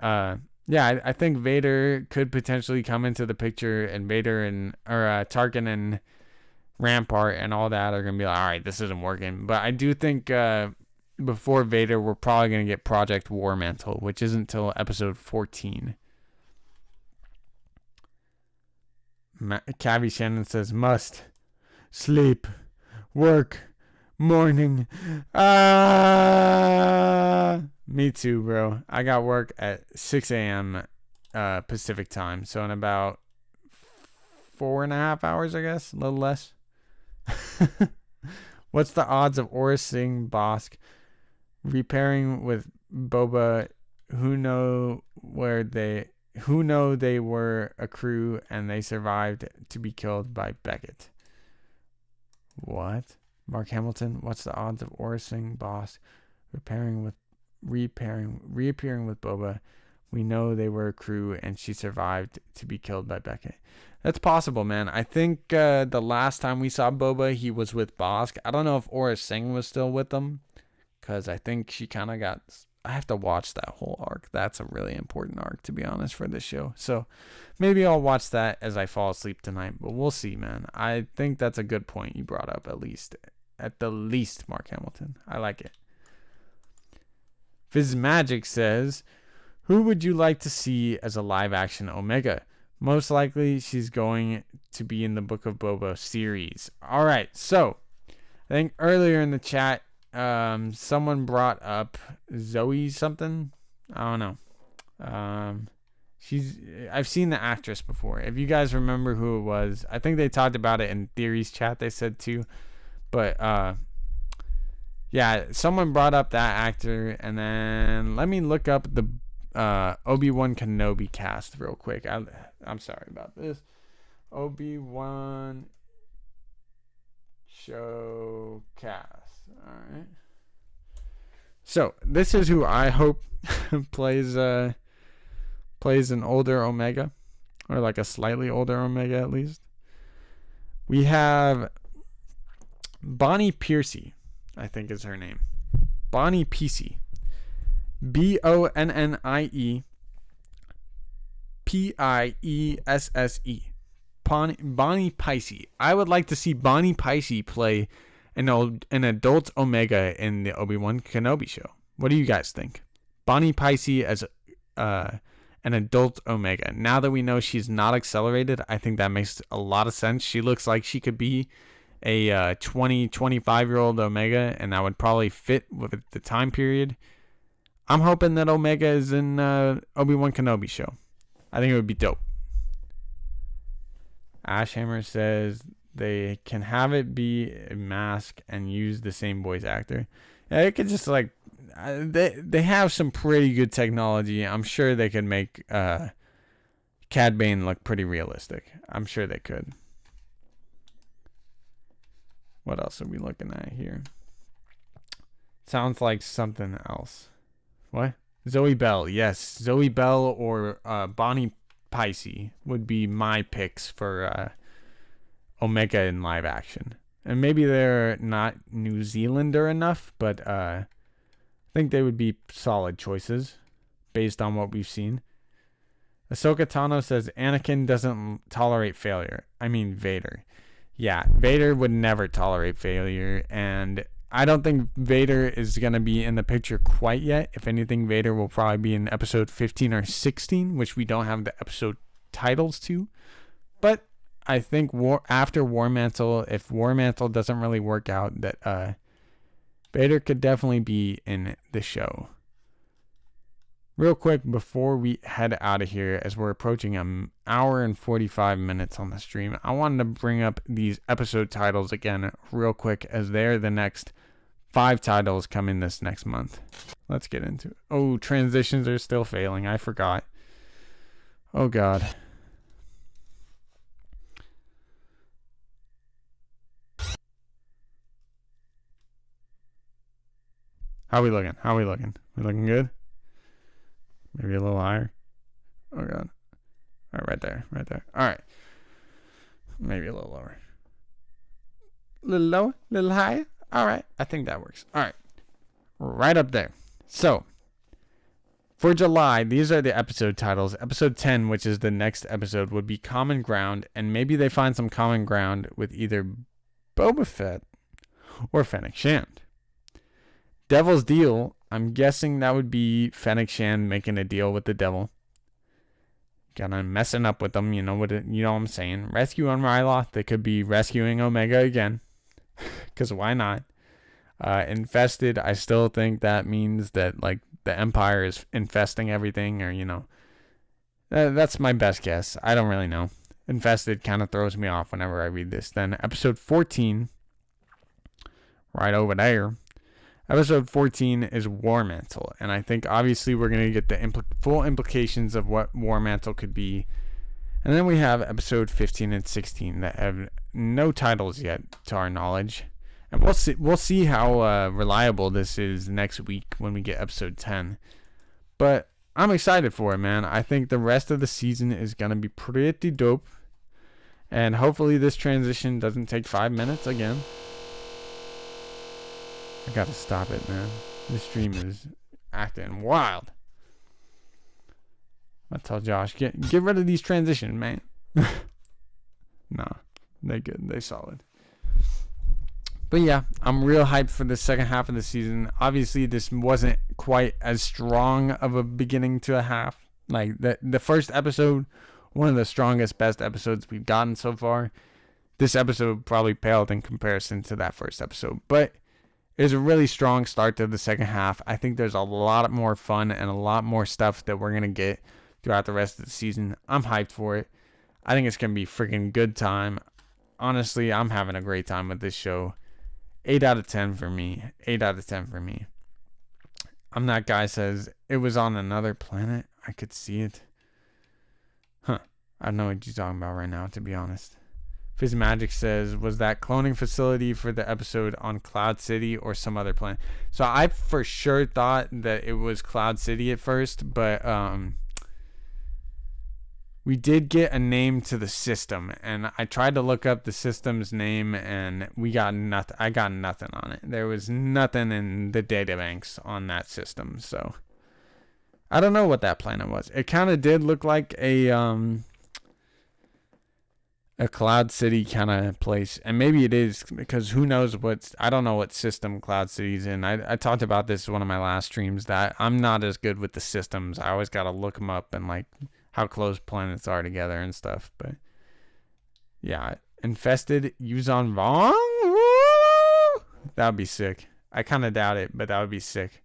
[SPEAKER 1] yeah, I think Vader could potentially come into the picture, and Vader and Tarkin and Rampart and all that are gonna be like, all right, this isn't working. But I do think before Vader, we're probably gonna get Project War Mantle, which isn't until episode 14. Cavi Shannon says, must sleep, work, morning. Me too, bro. I got work at 6 a.m. Pacific time, so in about 4.5 hours, I guess, a little less. What's the odds of Aurra Singh Bosk repairing with Boba, who know they were a crew and they survived to be killed by Beckett? What? Mark Hamilton, what's the odds of Aurra Singh Bosk reappearing with Boba? We know they were a crew and she survived to be killed by Beckett. That's possible, man. I think the last time we saw Boba, he was with Bosk. I don't know if Aurra Singh was still with them, because I think she kind of got I have to watch that whole arc. That's a really important arc, to be honest, for this show. So maybe I'll watch that as I fall asleep tonight, but we'll see, man. I think that's a good point you brought up, at the least, Mark Hamilton. I like it. Fizzmagic says, who would you like to see as a live action Omega? Most likely she's going to be in the Book of Boba series. All right, so I think earlier in the chat, someone brought up Zoe something. I don't know. I've seen the actress before. If you guys remember who it was, I think they talked about it in Theories chat. They said too, but yeah, someone brought up that actor, and then let me look up the Obi-Wan Kenobi cast real quick. I'm sorry about this. Obi-Wan show cast. All right. So this is who I hope plays an older Omega, or like a slightly older Omega at least. We have Bonnie Piercy, I think is her name. Bonnie Piesse. Bonnie Piesse. Bonnie Piesse. I would like to see Bonnie Piesse play an adult Omega in the Obi-Wan Kenobi show. What do you guys think? Bonnie Piesse as an adult Omega. Now that we know she's not accelerated, I think that makes a lot of sense. She looks like she could be a 25-year-old Omega, and that would probably fit with the time period. I'm hoping that Omega is in Obi-Wan Kenobi show. I think it would be dope. Ashhammer says they can have it be a mask and use the same voice actor. Yeah, it could just like they have some pretty good technology. I'm sure they could make Cad Bane look pretty realistic. I'm sure they could. What else are we looking at here? Sounds like something else. What? Zoe Bell. Yes, Zoe Bell or Bonnie Piesse would be my picks for Omega in live action. And maybe they're not New Zealander enough, but I think they would be solid choices based on what we've seen. Ahsoka Tano says Anakin doesn't tolerate failure. I mean Vader. Yeah, Vader would never tolerate failure, and I don't think Vader is going to be in the picture quite yet. If anything, Vader will probably be in episode 15 or 16, which we don't have the episode titles to. But I think after War Mantle, if War Mantle doesn't really work out, that Vader could definitely be in the show. Real quick, before we head out of here, as we're approaching an hour and 45 minutes on the stream, I wanted to bring up these episode titles again real quick, as they're the next 5 titles coming this next month. Let's get into it. Oh, transitions are still failing. I forgot. Oh, God. How we looking? We looking good? Maybe a little higher. Oh, God. All right, right there. All right. Maybe a little lower. A little lower, a little higher. All right. I think that works. All right. Right up there. So, for July, these are the episode titles. Episode 10, which is the next episode, would be Common Ground. And maybe they find some common ground with either Boba Fett or Fennec Shand. Devil's Deal, I'm guessing that would be Fennec Shand making a deal with the devil. Kinda messing up with them, you know what I'm saying. Rescue on Ryloth, they could be rescuing Omega again. Because why not? Infested, I still think that means that like the Empire is infesting everything, or that's my best guess. I don't really know. Infested kind of throws me off whenever I read this. Then episode 14, right over there. Episode 14 is War Mantle, and I think obviously we're going to get the full implications of what War Mantle could be. And then we have episode 15 and 16 that have no titles yet, to our knowledge. And we'll see how reliable this is next week when we get episode 10. But I'm excited for it, man. I think the rest of the season is going to be pretty dope. And hopefully this transition doesn't take 5 minutes again. I gotta stop it, man. This stream is acting wild. I tell Josh, get rid of these transitions, man. Nah, they good. They solid. But yeah, I'm real hyped for the second half of the season. Obviously, this wasn't quite as strong of a beginning to a half. Like the first episode, one of the strongest, best episodes we've gotten so far. This episode probably paled in comparison to that first episode. But it was a really strong start to the second half. I think there's a lot more fun and a lot more stuff that we're going to get throughout the rest of the season. I'm hyped for it. I think it's going to be freaking good time. Honestly, I'm having a great time with this show. 8 out of 10 for me. 8 out of 10 for me. I'm that guy says, it was on another planet. I could see it. Huh. I don't know what you're talking about right now, to be honest. Fizz Magic says, was that cloning facility for the episode on Cloud City or some other planet? So I for sure thought that it was Cloud City at first, but we did get a name to the system, and I tried to look up the system's name, and we got nothing. I got nothing on it. There was nothing in the databanks on that system, so I don't know what that planet was. It kind of did look like a Cloud City kind of place, and maybe it is, because who knows I don't know what system Cloud City's in. I talked about this in one of my last streams, that I'm not as good with the systems. I always got to look them up and like how close planets are together and stuff. But yeah, infested Yuzon Vong. Woo! That would be sick. I kind of doubt it, but that would be sick.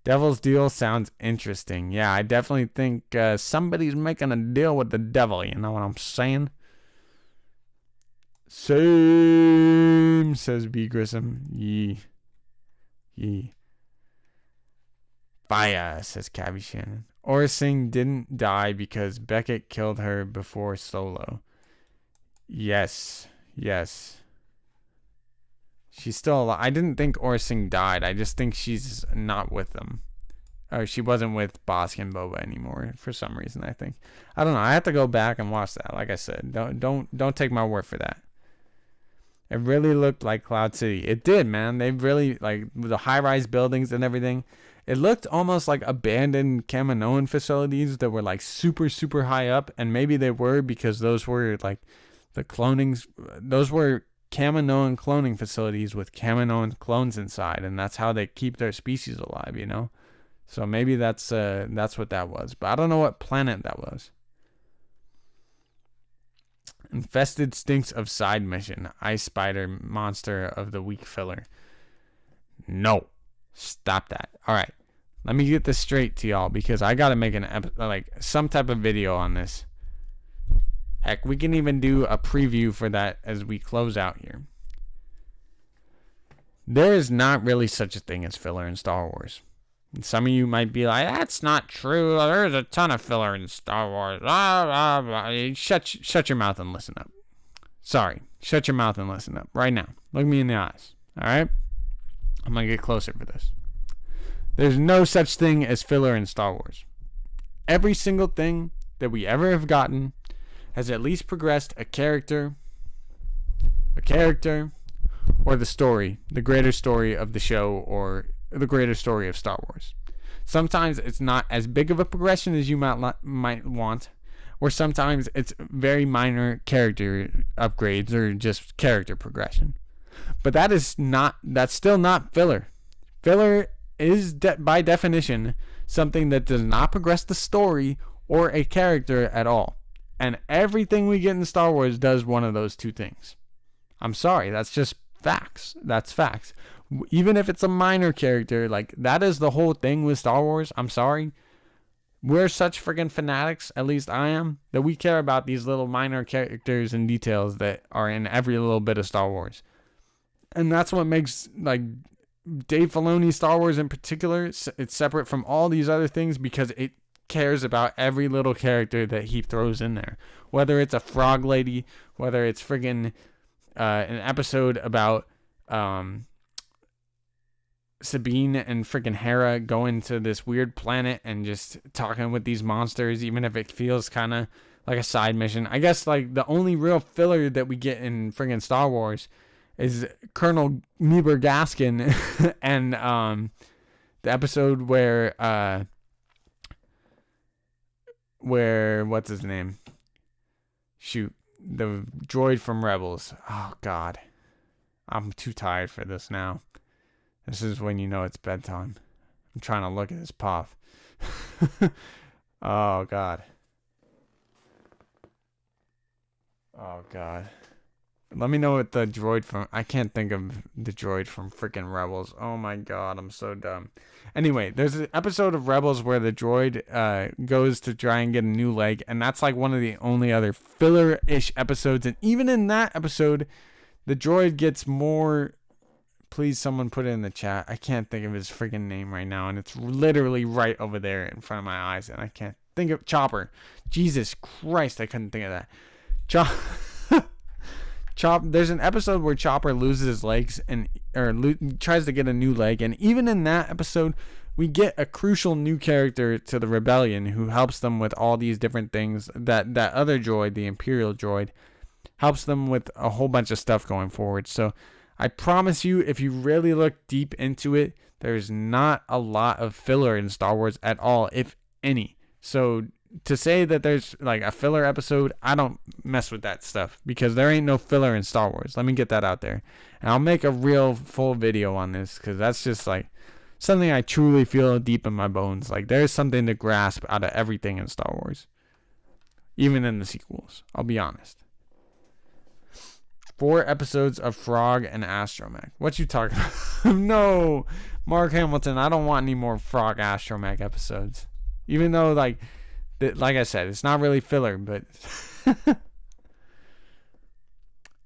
[SPEAKER 1] Devil's deal sounds interesting. Yeah, I definitely think somebody's making a deal with the devil. You know what I'm saying? Same, says B. Grissom. Yee. Fire, says Cabby Shannon. Aura Singh didn't die because Beckett killed her before Solo. Yes. She's still alive. I didn't think Aura Singh died. I just think she's not with them. Or she wasn't with Bossk and Boba anymore for some reason, I think. I don't know. I have to go back and watch that. Like I said, don't take my word for that. It really looked like Cloud City. It did, man. They really, like, the high-rise buildings and everything. It looked almost like abandoned Kaminoan facilities that were like super, super high up. And maybe they were because those were like the clonings. Those were Kaminoan cloning facilities with Kaminoan clones inside. And that's how they keep their species alive, you know? So maybe that's what that was. But I don't know what planet that was. Infested stinks of side mission. Ice spider monster of the week filler. No. Stop that. All right. Let me get this straight to y'all, because I got to make some type of video on this. Heck, we can even do a preview for that as we close out here. There is not really such a thing as filler in Star Wars. And some of you might be like, that's not true. There's a ton of filler in Star Wars. Shut your mouth and listen up. Sorry. Shut your mouth and listen up right now. Look me in the eyes. All right? I'm going to get closer for this. There's no such thing as filler in Star Wars. Every single thing that we ever have gotten has at least progressed a character, or the story, the greater story of the show, or the greater story of Star Wars. Sometimes it's not as big of a progression as you might want, or sometimes it's very minor character upgrades or just character progression. But that's still not filler. Filler is by definition something that does not progress the story or a character at all. And everything we get in Star Wars does one of those two things. I'm sorry, that's just facts. That's facts. Even if it's a minor character, like, that is the whole thing with Star Wars. I'm sorry. We're such friggin' fanatics, at least I am, that we care about these little minor characters and details that are in every little bit of Star Wars. And that's what makes, like, Dave Filoni's Star Wars in particular, it's separate from all these other things, because it cares about every little character that he throws in there. Whether it's a frog lady, whether it's friggin' an episode about Sabine and friggin' Hera going to this weird planet and just talking with these monsters, even if it feels kind of like a side mission. I guess, like, the only real filler that we get in friggin' Star Wars is Colonel Niebuhr Gaskin and The episode where what's his name? Shoot, the droid from Rebels. Oh God, I'm too tired for this now. This is when you know it's bedtime. I'm trying to look at his pop. Oh God. Oh God. Let me know what the droid from... I can't think of the droid from freaking Rebels. Oh my God, I'm so dumb. Anyway, there's an episode of Rebels where the droid goes to try and get a new leg, and that's like one of the only other filler-ish episodes. And even in that episode, the droid gets more... Please, someone put it in the chat. I can't think of his freaking name right now, and it's literally right over there in front of my eyes, and I can't think of... Chopper. Jesus Christ, I couldn't think of that. There's an episode where Chopper loses his legs tries to get a new leg, and even in that episode, we get a crucial new character to the rebellion who helps them with all these different things. That other droid, the Imperial droid, helps them with a whole bunch of stuff going forward. So I promise you, if you really look deep into it, there's not a lot of filler in Star Wars at all, if any. So to say that there's like a filler episode, I don't mess with that stuff, because there ain't no filler in Star Wars. Let me get that out there. And I'll make a real full video on this, because that's just like something I truly feel deep in my bones. Like, there's something to grasp out of everything in Star Wars, even in the sequels. I'll be honest. 4 episodes of Frog and Astromech. What you talking about? No, Mark Hamilton, I don't want any more Frog Astromech episodes. Even though, like I said, it's not really filler, but...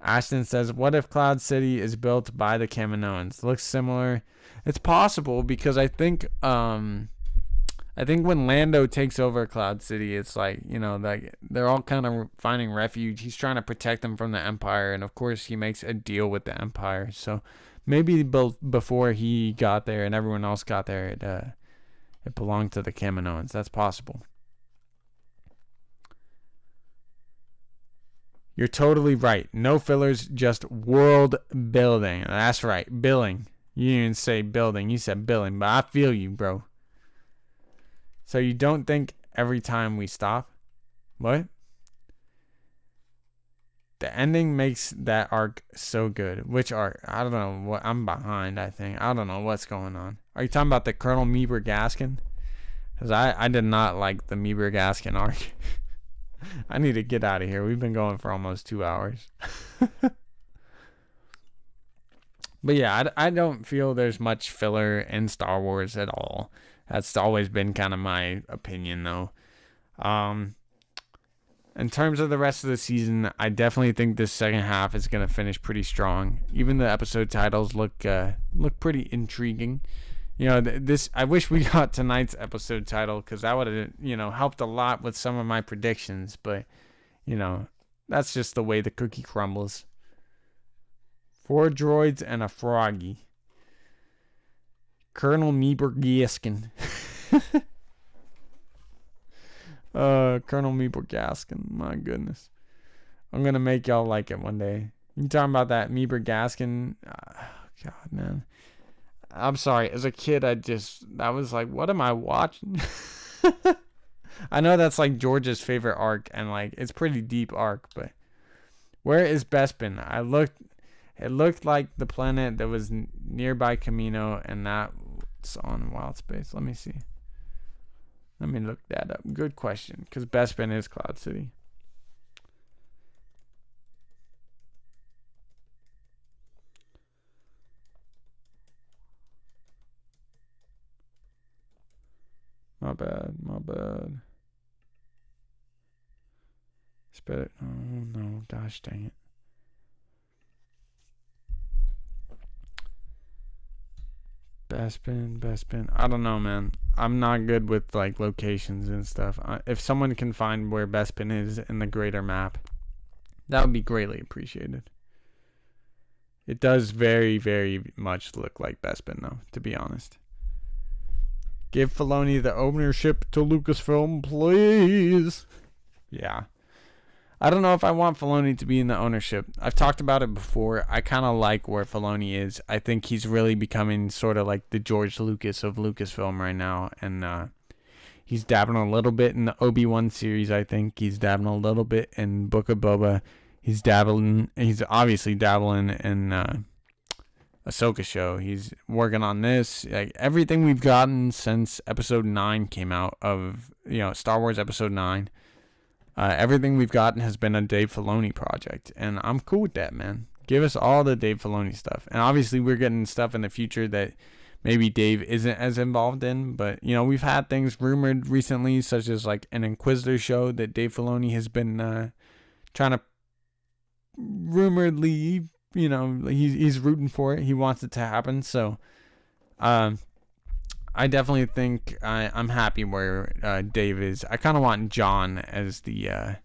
[SPEAKER 1] Ashton says, what if Cloud City is built by the Kaminoans? Looks similar. It's possible, because I think when Lando takes over Cloud City, it's like, you know, like they're all kind of finding refuge. He's trying to protect them from the Empire, and of course he makes a deal with the Empire. So maybe before he got there and everyone else got there, it belonged to the Kaminoans. That's possible. You're totally right. No fillers, just world building. That's right. Billing. You didn't say building. You said billing. But I feel you, bro. So you don't think every time we stop? What? The ending makes that arc so good. Which arc? I don't know. What I'm behind, I think. I don't know what's going on. Are you talking about the Colonel Meeber Gaskin? Because I did not like the Meeber Gaskin arc. I need to get out of here. We've been going for almost 2 hours. But yeah, I don't feel there's much filler in Star Wars at all. That's always been kind of my opinion, though. In terms of the rest of the season, I definitely think this second half is going to finish pretty strong. Even the episode titles look pretty intriguing. You know, I wish we got tonight's episode title, because that would have, you know, helped a lot with some of my predictions. But, you know, that's just the way the cookie crumbles. 4 droids and a froggy. Colonel Meeber Gaskin. Colonel Meeber Gaskin. My goodness. I'm going to make y'all like it one day. You talking about that Meeber Gaskin? God, man. I'm sorry. As a kid, I was like, what am I watching? I know that's like George's favorite arc, and like it's pretty deep arc, but where is Bespin? It looked like the planet that was nearby Camino, and that's on Wild Space. Let me see. Let me look that up. Good question, because Bespin is Cloud City. My bad. Spit it. Oh no, gosh dang it. Bespin. I don't know, man. I'm not good with like locations and stuff. If someone can find where Bespin is in the greater map, that would be greatly appreciated. It does very, very much look like Bespin, though, to be honest. Give Filoni the ownership to Lucasfilm, please. Yeah. I don't know if I want Filoni to be in the ownership. I've talked about it before. I kind of like where Filoni is. I think he's really becoming sort of like the George Lucas of Lucasfilm right now. And he's dabbling a little bit in the Obi-Wan series, I think. He's dabbling a little bit in Book of Boba. He's obviously dabbling in Ahsoka show. He's working on this. Like, everything we've gotten since episode 9 came out of, Star Wars episode 9. Everything we've gotten has been a Dave Filoni project, and I'm cool with that, man. Give us all the Dave Filoni stuff. And obviously we're getting stuff in the future that maybe Dave isn't as involved in, but we've had things rumored recently, such as like an Inquisitor show that Dave Filoni has been trying to rumoredly, he's rooting for it. He wants it to happen. So I definitely think I'm happy where Dave is. I kind of want John as the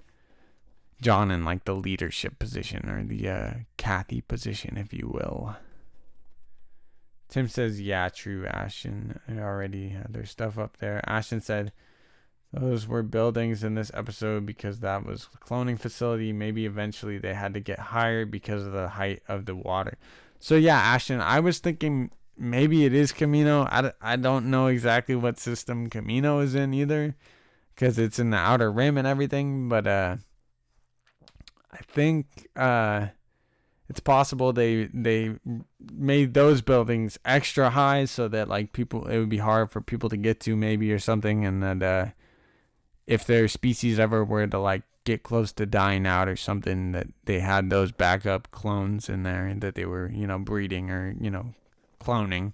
[SPEAKER 1] John in like the leadership position, or the Kathy position, if you will. Tim says, yeah, true, Ashton. I already had their stuff up there. Ashton said, those were buildings in this episode because that was a cloning facility. Maybe eventually they had to get higher because of the height of the water. So yeah, Ashton, I was thinking maybe it is Camino. I don't know exactly what system Camino is in either, because it's in the Outer Rim and everything. But I think it's possible they made those buildings extra high so that like it would be hard for people to get to, maybe, or something, and that if their species ever were to like get close to dying out or something, that they had those backup clones in there that they were breeding or cloning.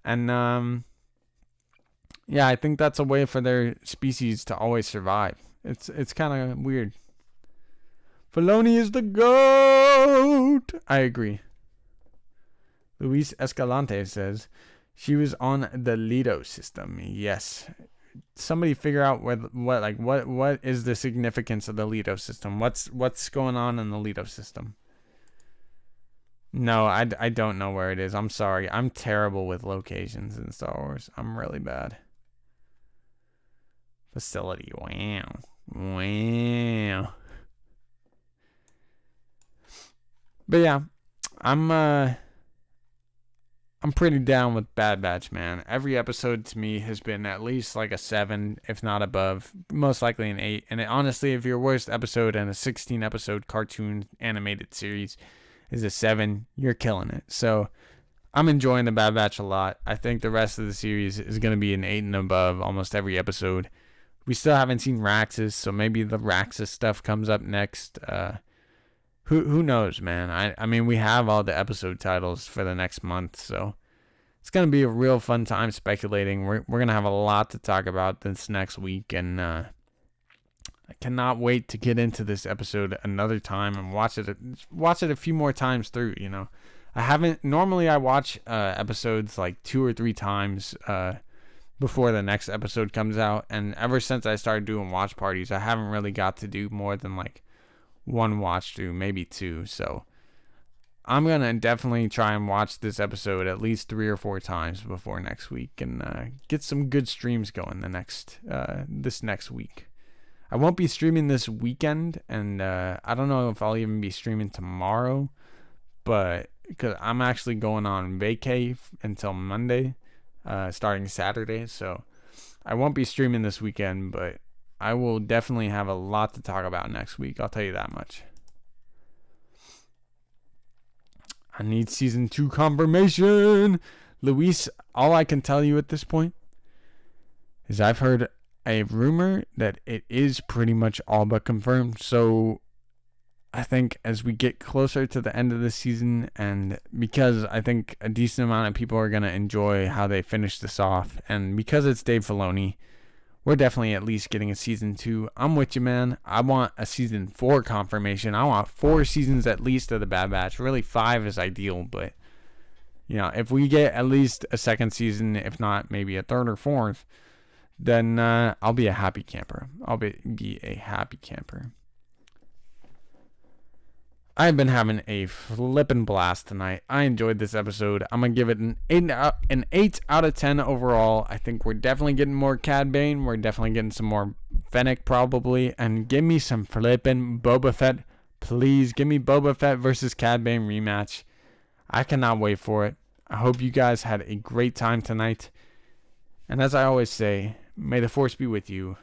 [SPEAKER 1] And yeah, I think that's a way for their species to always survive. It's kind of weird. Filoni is the GOAT. I agree. Luis Escalante says she was on the Lido system. Yes. Somebody figure out what is the significance of the Lido system? What's going on in the Lido system? No, I don't know where it is. I'm sorry. I'm terrible with locations in Star Wars. I'm really bad. Facility. Wow. But yeah, I'm pretty down with Bad Batch, man. Every episode to me has been at least like a 7, if not above. Most likely an 8. And honestly, if your worst episode in a 16-episode cartoon animated series is a 7, you're killing it. So I'm enjoying the Bad Batch a lot. I think the rest of the series is going to be an 8 and above almost every episode. We still haven't seen Raxus, so maybe the Raxus stuff comes up next. Who knows, man? I mean, we have all the episode titles for the next month, so it's going to be a real fun time speculating. We're going to have a lot to talk about this next week, and I cannot wait to get into this episode another time and watch it a few more times through, Normally I watch episodes like 2 or 3 times before the next episode comes out, and ever since I started doing watch parties, I haven't really got to do more than like 1 watch through, maybe 2. So I'm gonna definitely try and watch this episode at least 3 or 4 times before next week, and get some good streams going this next week. I won't be streaming this weekend, and I don't know if I'll even be streaming tomorrow, but because I'm actually going on vacay until Monday, starting Saturday, so I won't be streaming this weekend, but I will definitely have a lot to talk about next week. I'll tell you that much. I need season 2 confirmation. Luis, all I can tell you at this point is I've heard a rumor that it is pretty much all but confirmed. So I think as we get closer to the end of the season, and because I think a decent amount of people are going to enjoy how they finish this off, and because it's Dave Filoni, we're definitely at least getting a season 2. I'm with you, man. I want a season 4 confirmation. I want 4 seasons at least of the Bad Batch. Really, 5 is ideal, but if we get at least a second season, if not maybe a third or fourth, then I'll be a happy camper. I'll be a happy camper. I've been having a flippin' blast tonight. I enjoyed this episode. I'm going to give it an 8 out of 10 overall. I think we're definitely getting more Cad Bane. We're definitely getting some more Fennec probably, and give me some flippin' Boba Fett. Please give me Boba Fett versus Cad Bane rematch. I cannot wait for it. I hope you guys had a great time tonight. And as I always say, may the force be with you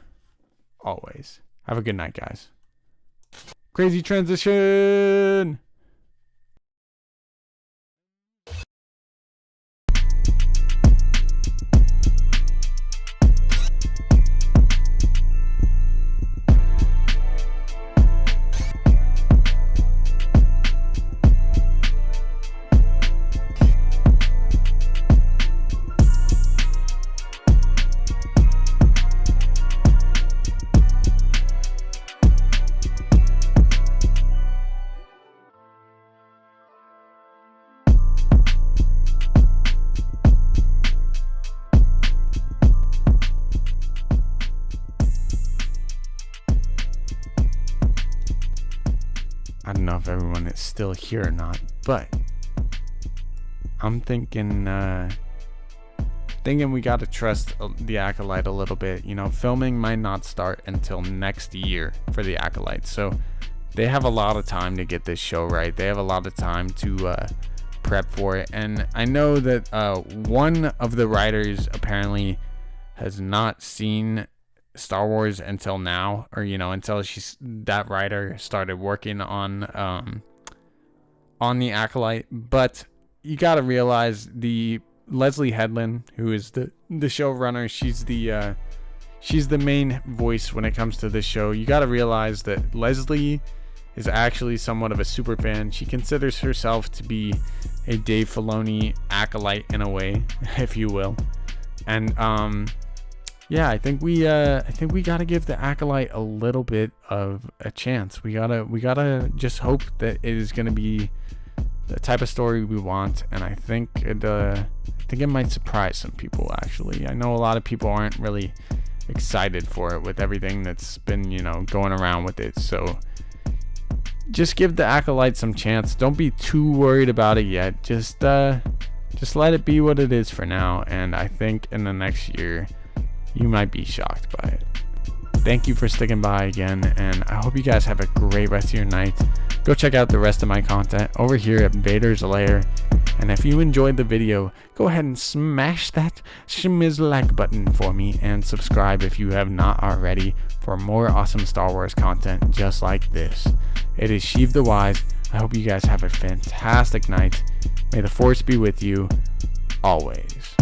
[SPEAKER 1] always. Have a good night, guys. Crazy transition! I don't know if everyone is still here or not, but I'm thinking we gotta trust the Acolyte a little bit. You know, filming might not start until next year for the Acolyte, so they have a lot of time to get this show right. They have a lot of time to prep for it, and I know that one of the writers apparently has not seen Star Wars until now, or until that writer started working on the Acolyte. But you got to realize the Leslie Headland, who is the showrunner, she's the main voice when it comes to this show. You got to realize that Leslie is actually somewhat of a super fan. She considers herself to be a Dave Filoni acolyte in a way, if you will. And yeah, I think we gotta give the Acolyte a little bit of a chance. We gotta just hope that it is gonna be the type of story we want, and I think it might surprise some people. Actually, I know a lot of people aren't really excited for it with everything that's been going around with it. So just give the Acolyte some chance. Don't be too worried about it yet. Just let it be what it is for now, and I think in the next year you might be shocked by it. Thank you for sticking by again, and I hope you guys have a great rest of your night. Go check out the rest of my content over here at Vader's Lair, and if you enjoyed the video, go ahead and smash that like button for me, and subscribe if you have not already for more awesome Star Wars content just like this. It is Sheiv the Wise. I hope you guys have a fantastic night. May the force be with you always.